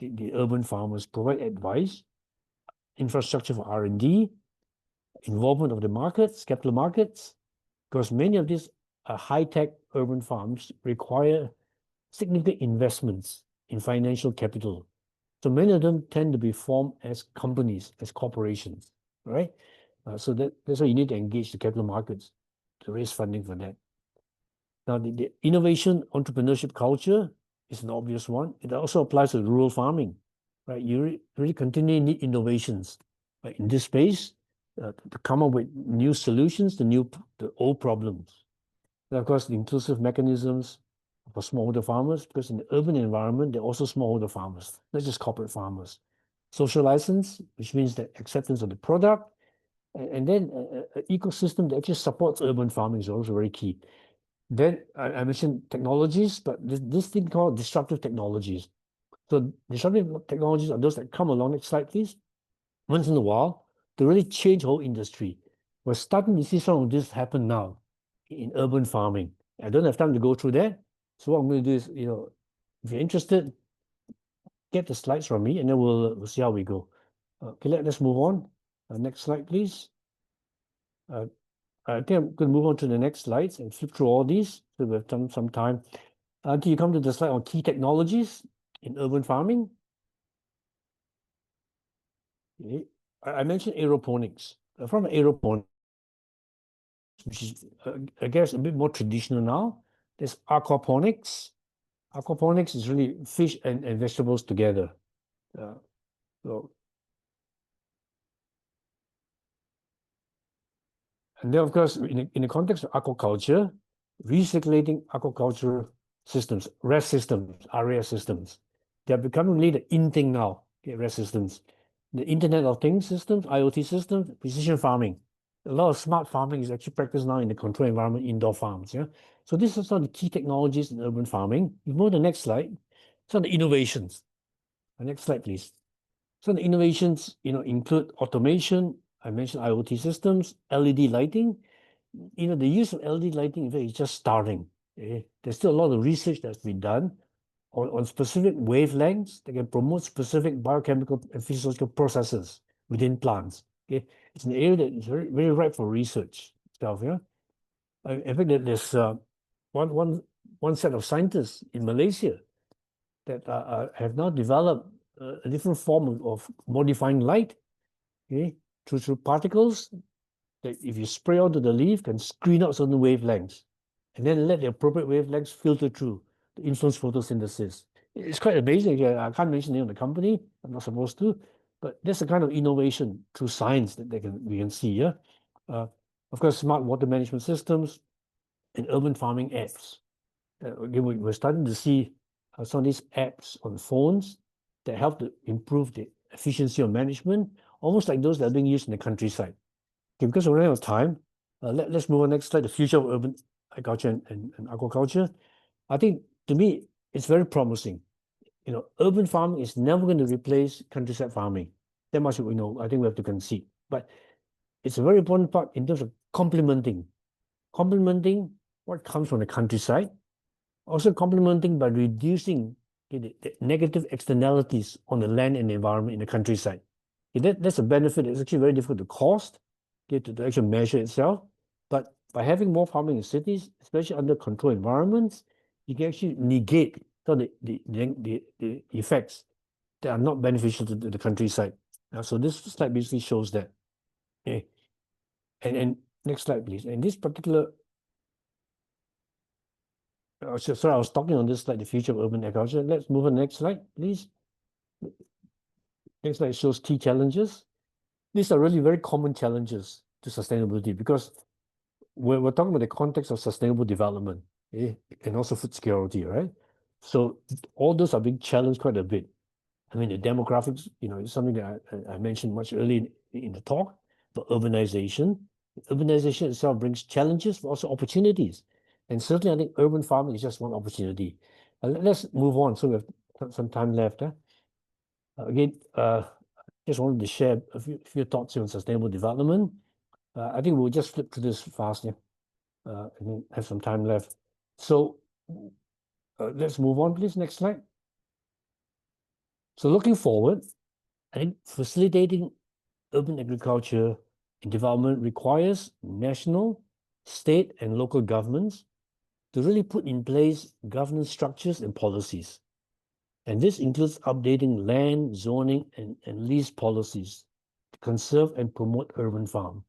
the urban farmers, provide advice, infrastructure for R&D, involvement of the markets, capital markets, because many of these high-tech urban farms require significant investments in financial capital. So many of them tend to be formed as companies, as corporations, right? So that's why you need to engage the capital markets to raise funding for that. Now, the innovation entrepreneurship culture is an obvious one. It also applies to rural farming, right? You really continually need innovations, right, in this space to come up with new solutions to the old problems. And of course, the inclusive mechanisms for smallholder farmers, because in the urban environment, they're also smallholder farmers, not just corporate farmers. Social license, which means the acceptance of the product, and then an ecosystem that actually supports urban farming is also very key. Then I mentioned technologies, but this thing called disruptive technologies. So disruptive technologies are those that come along, next slide please, once in a while to really change whole industry. We're starting to see some of this happen now in urban farming. I don't have time to go through that. So what I'm going to do is, if you're interested, get the slides from me and then we'll see how we go. Okay, let's move on. Next slide, please. I think I'm going to move on to the next slides and flip through all these. So we've done some time. Until you come to the slide on key technologies in urban farming. Okay. I mentioned aeroponics. From aeroponics, which is, I guess, a bit more traditional now, there's aquaponics. Aquaponics is really fish and vegetables together. So, and then, of course, in the context of aquaculture, recirculating aquaculture systems, RES systems, they're becoming really the in thing now, okay, RES systems. The Internet of Things systems, IoT systems, precision farming. A lot of smart farming is actually practiced now in the controlled environment, indoor farms. Yeah. So these are some of the key technologies in urban farming. You move to the next slide. Some of the innovations. The next slide, please. Some of the innovations, include automation. I mentioned IoT systems, LED lighting. The use of LED lighting, in fact, is just starting. Okay? There's still a lot of research that's been done on specific wavelengths that can promote specific biochemical and physiological processes within plants. Okay, it's an area that is very, very ripe for research itself. Yeah, in fact, there's one set of scientists in Malaysia that have now developed a different form of modifying light. Okay, through particles that, if you spray onto the leaf, can screen out certain wavelengths, and then let the appropriate wavelengths filter through to influence photosynthesis. It's quite amazing. I can't mention the name of the company. I'm not supposed to, but that's the kind of innovation through science that we can see. Yeah, of course, smart water management systems and urban farming apps. Again, we're starting to see some of these apps on phones that help to improve the efficiency of management, almost like those that are being used in the countryside. Okay, because we're running out of time, let's move on next slide, the future of urban agriculture and aquaculture. I think, to me, it's very promising. Urban farming is never going to replace countryside farming. That much we know. I think we have to concede. But it's a very important part in terms of complementing what comes from the countryside, also complementing by reducing the negative externalities on the land and the environment in the countryside. That's a benefit. It's actually very difficult to cost, to actually measure itself. But by having more farming in cities, especially under controlled environments, you can actually negate some of the effects that are not beneficial to the countryside. So this slide basically shows that. Okay. And next slide, please. And this particular, sorry, I was talking on this slide, the future of urban agriculture. Let's move on to the next slide, please. Next slide shows key challenges. These are really very common challenges to sustainability, because we're talking about the context of sustainable development, and also food security, right? So all those are being challenged quite a bit. I mean, the demographics, is something that I mentioned much earlier in the talk, but urbanization. Urbanization itself brings challenges, but also opportunities. And certainly, I think urban farming is just one opportunity. Let's move on. So we have some time left. Again, just wanted to share a few thoughts on sustainable development. I think we'll just flip to this fast. Yeah. and then have some time left. So let's move on, please. Next slide. So looking forward, I think facilitating urban agriculture and development requires national, state, and local governments to really put in place governance structures and policies. And this includes updating land, zoning, and lease policies to conserve and promote urban farms.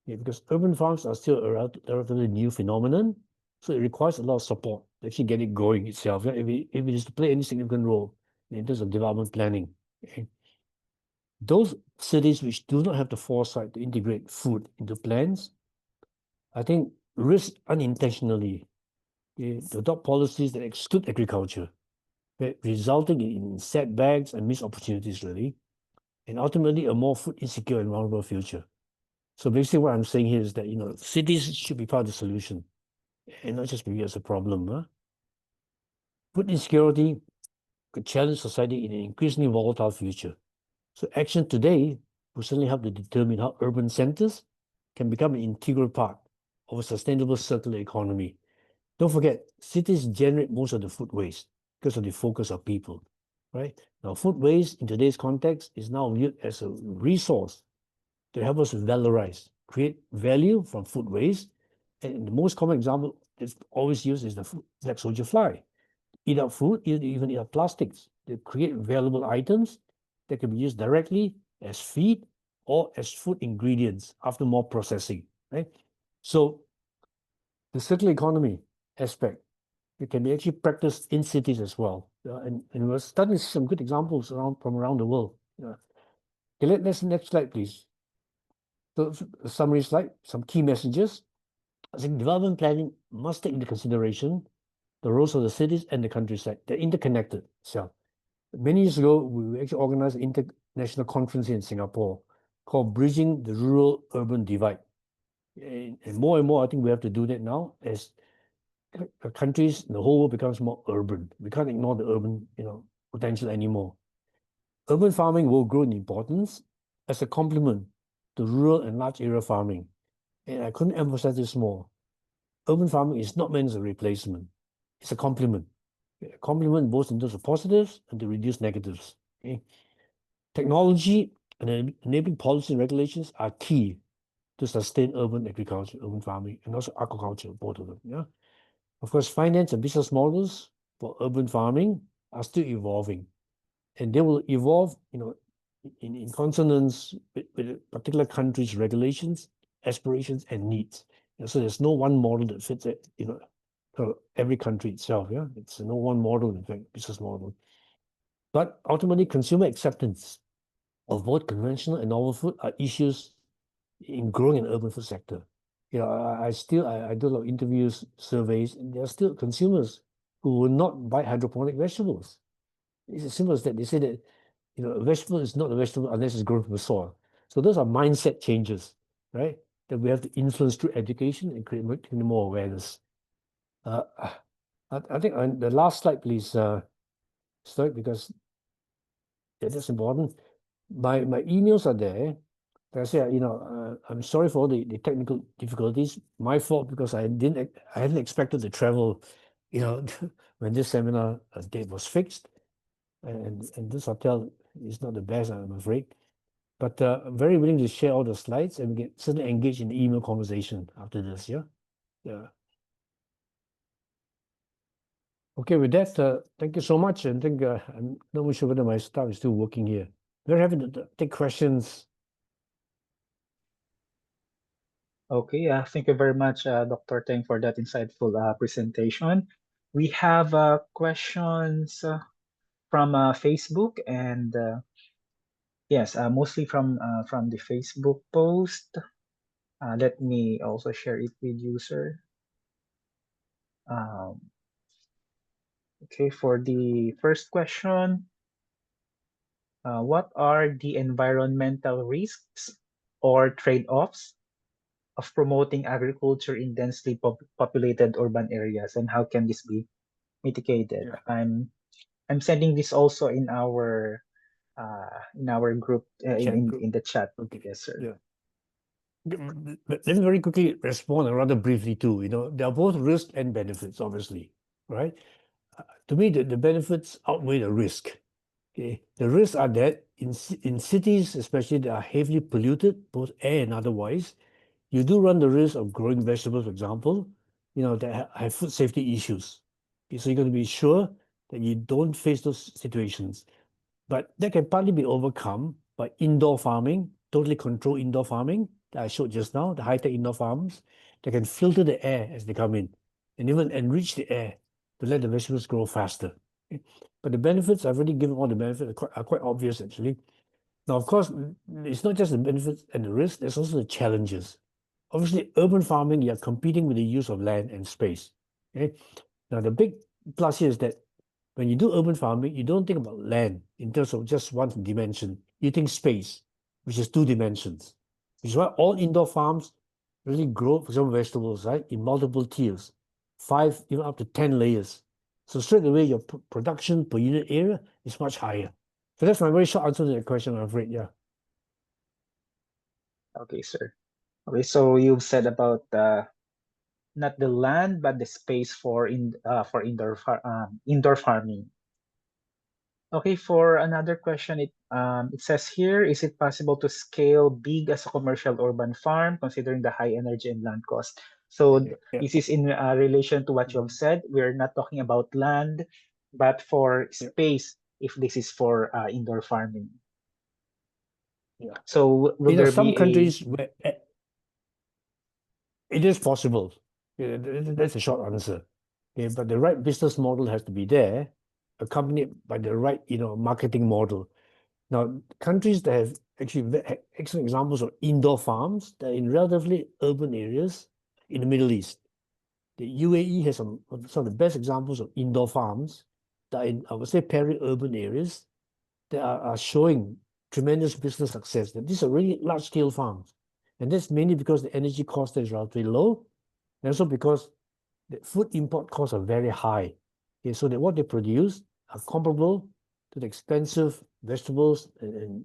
Yeah, because urban farms are still a relatively new phenomenon, so it requires a lot of support to actually get it going itself. Yeah? If it is to play any significant role in terms of development planning. Okay? Those cities which do not have the foresight to integrate food into plans, I think, risk unintentionally to adopt policies that exclude agriculture, resulting in setbacks and missed opportunities, really, and ultimately a more food insecure and vulnerable future. So basically what I'm saying here is that, cities should be part of the solution and not just be as a problem. Huh? Food insecurity could challenge society in an increasingly volatile future. So action today will certainly help to determine how urban centers can become an integral part of a sustainable circular economy. Don't forget, cities generate most of the food waste because of the focus of people, right? Now, food waste in today's context is now viewed as a resource to help us valorize, create value from food waste. And the most common example that's always used is the black soldier fly. Eat up food, even eat up plastics. They create valuable items that can be used directly as feed or as food ingredients after more processing, right? So the circular economy aspect, it can be actually practiced in cities as well. And we're starting to see some good examples from around the world. Okay, let's next slide, please. So a summary slide, some key messages. I think development planning must take into consideration the roles of the cities and the countryside. They're interconnected. So many years ago, we actually organized an international conference here in Singapore called Bridging the Rural-Urban Divide. And more, I think we have to do that now as countries, the whole world becomes more urban. We can't ignore the urban, potential anymore. Urban farming will grow in importance as a complement to rural and large area farming. And I couldn't emphasize this more. Urban farming is not meant as a replacement. It's a complement. A complement both in terms of positives and to reduce negatives. Okay? Technology and enabling policy and regulations are key to sustain urban agriculture, urban farming, and also aquaculture, both of them. Yeah. Of course, finance and business models for urban farming are still evolving, and they will evolve, in consonance with a particular country's regulations, aspirations, and needs. So there's no one model that fits it, for every country itself. Yeah, it's no one model, in fact, business model. But ultimately, consumer acceptance of both conventional and novel food are issues in growing an urban food sector. I do a lot of interviews, surveys, and there are still consumers who will not buy hydroponic vegetables. It's as simple as that. They say that, a vegetable is not a vegetable unless it's grown from the soil. So those are mindset changes, right? That we have to influence through education and create more awareness. Uh, I think the last slide, please, Stoic, because that's important. My emails are there. Like I said, I'm sorry for all the technical difficulties. My fault because I hadn't expected to travel, when this seminar date was fixed, and this hotel is not the best, I'm afraid. But I'm very willing to share all the slides and we can certainly engage in the email conversation after this. Yeah, yeah. Okay, with that, thank you so much. And think I'm not sure whether my staff is still working here. Very happy to take questions. Okay, thank you very much, Dr. Teng, for that insightful presentation. We have questions from Facebook and yes, mostly from the Facebook post. Let me also share it with you, sir. Um, okay, for the first question, what are the environmental risks or trade-offs of promoting agriculture in densely populated urban areas, and how can this be mitigated? Yeah. I'm sending this also in our group Chat group. in the chat. Okay. Yes, sir. Yeah. Let me very quickly respond and rather briefly too. There are both risks and benefits, obviously, right? To me, the benefits outweigh the risk. Okay, the risks are that in cities, especially that are heavily polluted, both air and otherwise, you do run the risk of growing vegetables, for example, that have food safety issues. Okay, so you're going to be sure that you don't face those situations. But that can partly be overcome by indoor farming, totally controlled indoor farming that I showed just now, the high-tech indoor farms that can filter the air as they come in and even enrich the air to let the vegetables grow faster. Okay? But the benefits, I've already given all the benefits, are quite obvious actually. Now, of course, it's not just the benefits and the risks, there's also the challenges. Obviously, urban farming, you're competing with the use of land and space. Okay? Now, the big plus here is that when you do urban farming, you don't think about land in terms of just one dimension. You think space, which is two dimensions. Which is why all indoor farms really grow, for example, vegetables, right, in multiple tiers, 5, even up to 10 layers. So straight away, your production per unit area is much higher. So that's my very short answer to that question, I'm afraid. Yeah. Okay, sir. Okay, so you've said about not the land but the space for indoor farming. Okay, for another question, it says here, is it possible to scale big as a commercial urban farm considering the high energy and land cost? So Yeah. this is in relation to what you have Mhm. said. We're not talking about land, but for Yeah. space, if this is for indoor farming. Yeah. So will there Some be a countries where it is possible. Yeah, that's a short answer. Okay, but the right business model has to be there, accompanied by the right, marketing model. Now, countries that have actually excellent examples of indoor farms that are in relatively urban areas in the Middle East. The UAE has some of the best examples of indoor farms that are in, I would say, peri-urban areas that are showing tremendous business success. That these are really large-scale farms. And that's mainly because the energy cost is relatively low, and also because the food import costs are very high. Okay, so that what they produce are comparable to the expensive vegetables and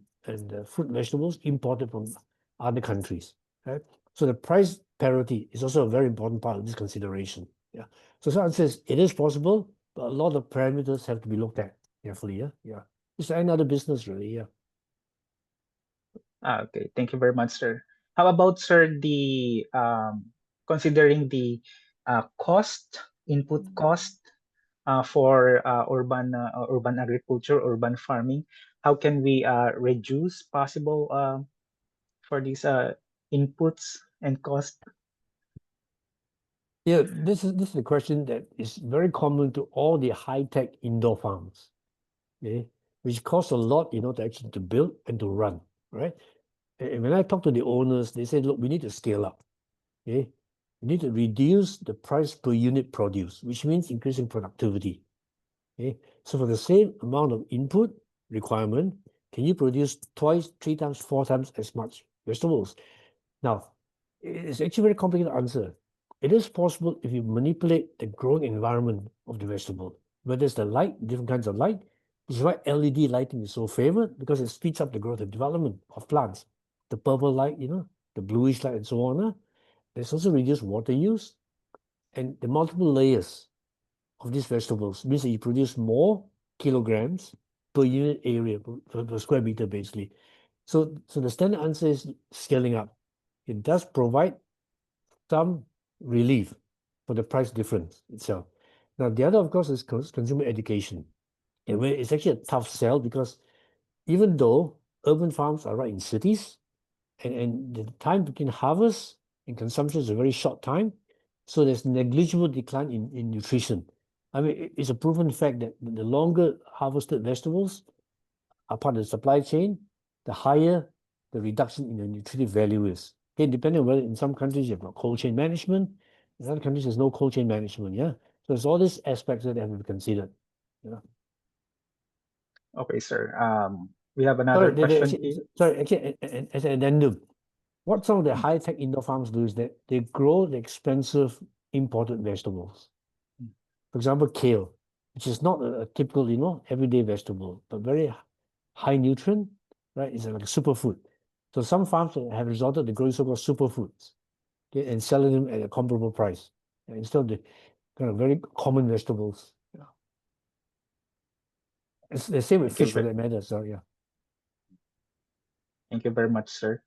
fruit vegetables imported from other countries. Right? So the price parity is also a very important part of this consideration. Yeah. So someone says it is possible, but a lot of parameters have to be looked at carefully. Yeah. Yeah. It's like any other business, really. Yeah. okay, thank you very much, sir. How about, sir, the considering the input cost for urban agriculture, urban farming? How can we reduce possible for these inputs and cost? Yeah, this is a question that is very common to all the high-tech indoor farms. Okay, which costs a lot, to actually to build and to run, right? And when I talk to the owners, they say, look, we need to scale up. Okay, we need to reduce the price per unit produce, which means increasing productivity. Okay, so for the same amount of input requirement, can you produce twice, 3 times, 4 times as much vegetables? Now, it's actually a very complicated answer. It is possible if you manipulate the growing environment of the vegetable, whether it's the light, different kinds of light. This is why LED lighting is so favored because it speeds up the growth and development of plants. The purple light, the bluish light, and so on. There's also reduced water use, and the multiple layers of these vegetables means that you produce more kilograms per unit area, per square meter, basically. So the standard answer is scaling up. It does provide some relief for the price difference itself. Now, the other, of course, is consumer education. And where it's actually a tough sell because even though urban farms are right in cities, and the time between harvest and consumption is a very short time, so there's negligible decline in nutrition. I mean, it's a proven fact that the longer harvested vegetables are part of the supply chain, the higher the reduction in the nutritive value is. Okay, depending on whether in some countries you have got cold chain management, in other countries there's no cold chain management. Yeah, so it's all these aspects that have to be considered. Yeah. Okay, sir. We have another question here. Actually, as an addendum, what some of the high-tech indoor farms do is that they grow the expensive imported vegetables. For example, kale, which is not a typical, everyday vegetable, but very high nutrient, right? It's like a superfood. So some farms have resorted to growing so-called superfoods, okay, and selling them at a comparable price instead of the kind of very common vegetables. Yeah. It's the same with Thank you, fish for that matter. So yeah. thank you very much, sir.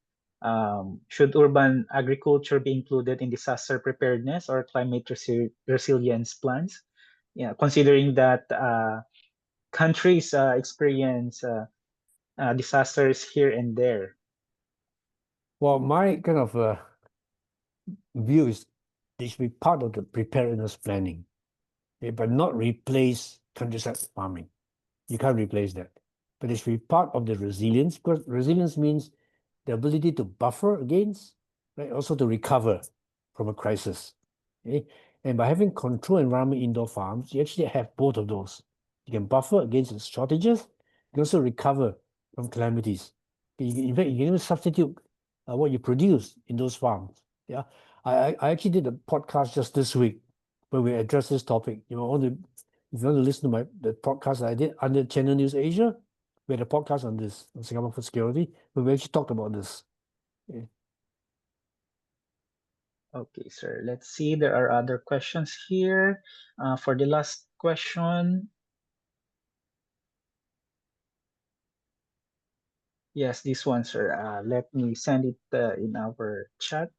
Should urban agriculture be included in disaster preparedness or climate resilience plans? Yeah, considering that countries experience disasters here and there. Well, my kind of view is they should be part of the preparedness planning, okay, but not replace countryside farming. You can't replace that. But it should be part of the resilience, because resilience means the ability to buffer against, right? Also to recover from a crisis. Okay? And by having control environment indoor farms, you actually have both of those. You can buffer against the shortages, you can also recover from calamities. In fact, you can even substitute what you produce in those farms. Yeah. I actually did a podcast just this week where we addressed this topic. You know, if you want to listen to the podcast I did under Channel News Asia, we had a podcast on this, on Singapore food security, where we actually talked about this. Yeah. Okay, sir. Let's see. There are other questions here. For the last question, yes, this one, sir. Let me send it in our chat.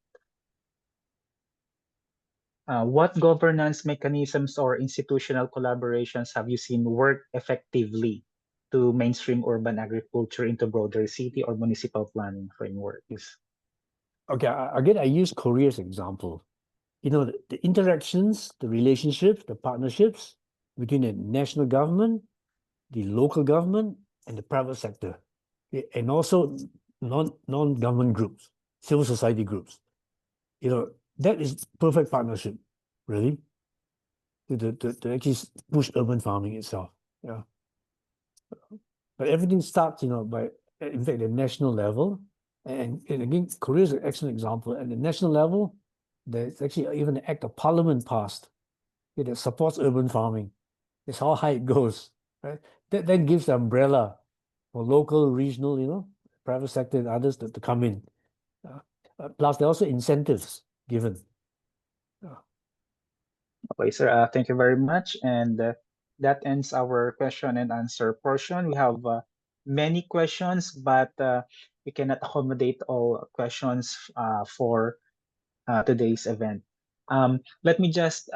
What governance mechanisms or institutional collaborations have you seen work effectively to mainstream urban agriculture into broader city or municipal planning frameworks? Okay, again, I use Korea as example. You know, the interactions, the relationships, the partnerships between the national government, the local government, and the private sector, and also non-government groups, civil society groups. You know, that is perfect partnership, really, to actually push urban farming itself. Yeah. But everything starts, you know, by, in fact, the national level. And again, Korea is an excellent example. At the national level, there's actually even an act of parliament passed that supports urban farming. It's how high it goes, right? That then gives the umbrella for local, regional, you know, private sector and others to come in. Plus, there are also incentives given. Okay, sir. Thank you very much. And that ends our question and answer portion. We have many questions, but we cannot accommodate all questions for today's event. Let me just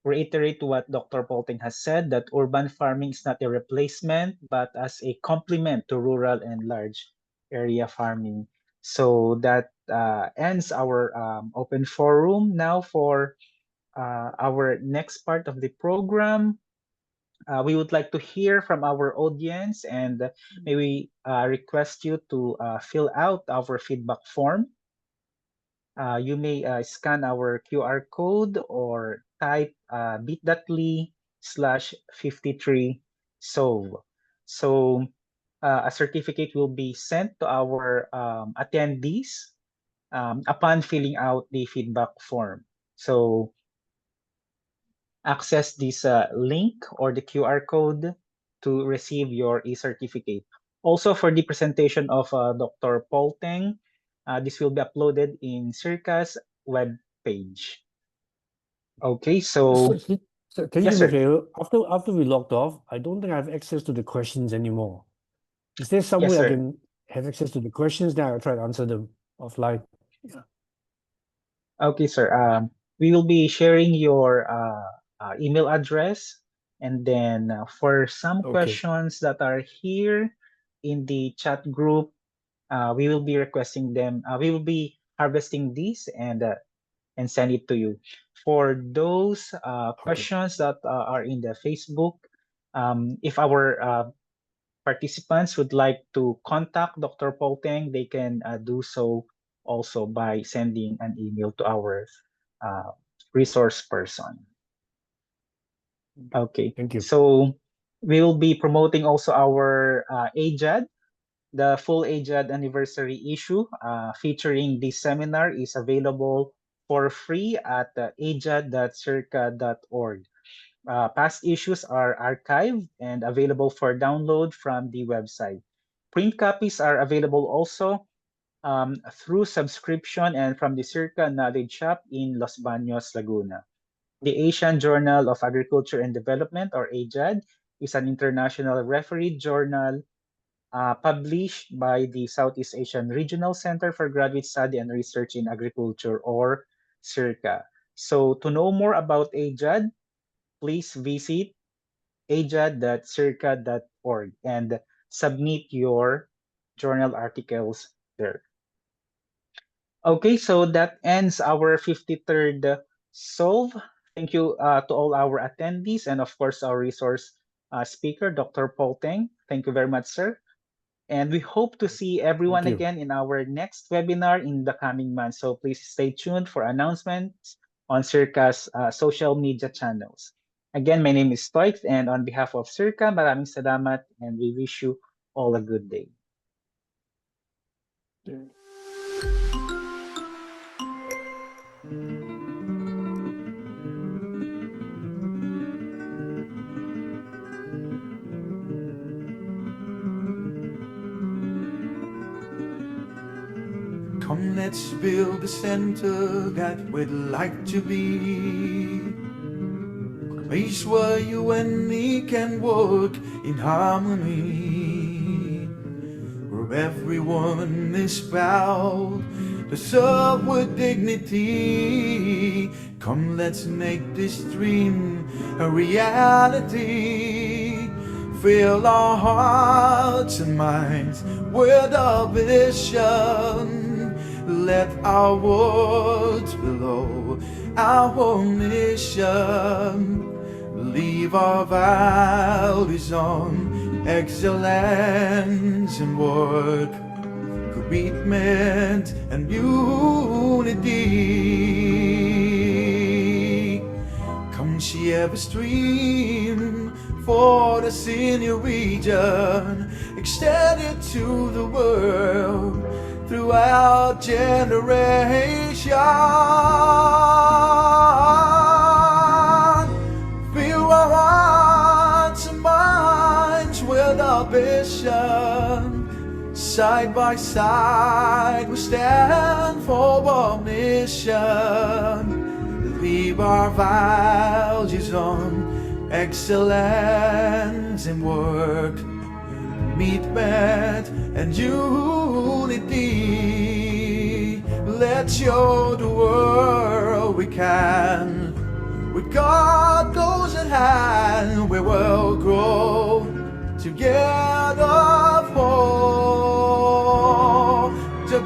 reiterate what Dr. Polting has said, that urban farming is not a replacement, but as a complement to rural and large area farming. So that ends our open forum. Now for our next part of the program, we would like to hear from our audience, and may we request you to fill out our feedback form. You may scan our QR code or type bit.ly/53 solve. So a certificate will be sent to our attendees upon filling out the feedback form. So access this link or the QR code to receive your e-certificate. Also, for the presentation of Dr. Paul Teng, this will be uploaded in SEARCA's web page. Okay, so So can you yes, do me a sir. favor? After we logged off, I don't think I have access to the questions anymore. Is there some Yes, way I sir. can have access to the questions? Then I'll try to answer them offline. Yeah. Okay, sir. We will be sharing your email address, and then for some Okay. questions that are here in the chat group, we will be requesting them. We will be harvesting these and send it to you. For those Okay. questions that are in the Facebook, if our participants would like to contact Dr. Polteng, they can do so also by sending an email to our uh, resource person. Okay, Thank you. so we will be promoting also our AJAD. The full AJAD anniversary issue featuring this seminar is available for free at ajad.circa.org. Past issues are archived and available for download from the website. Print copies are available also through subscription and from the SEARCA Knowledge Shop in Los Baños, Laguna. The Asian Journal of Agriculture and Development, or AJAD, is an international refereed journal published by the Southeast Asian Regional Center for Graduate Study and Research in Agriculture, or SEARCA. So to know more about AJAD, please visit ajad.circa.org and submit your journal articles there. Okay, so that ends our 53rd Solve. Thank you to all our attendees and of course our resource speaker, Dr. Paul Teng. Thank you very much, sir. And we hope to see everyone you. again in our next webinar in the coming months. So please stay tuned for announcements on SEARCA's social media channels. Again, my name is Stoix, and on behalf of SEARCA, maraming salamat, and we wish you all a good day. Come, let's build the center that we'd like to be. A place where you and me can work in harmony, where everyone is proud to serve with dignity. Come, let's make this dream a reality. Fill our hearts and minds with a vision. Let our words below our mission. Leave our values on excellence and work, commitment and unity. Come share the stream for the senior region, extend it to the world throughout generation. Fill our hearts and minds with our vision. Side by side we stand for our mission. Leave our values on excellence in work, commitment and unity. Let's show the world we can. With God close at hand, we will grow together for the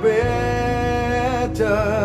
better.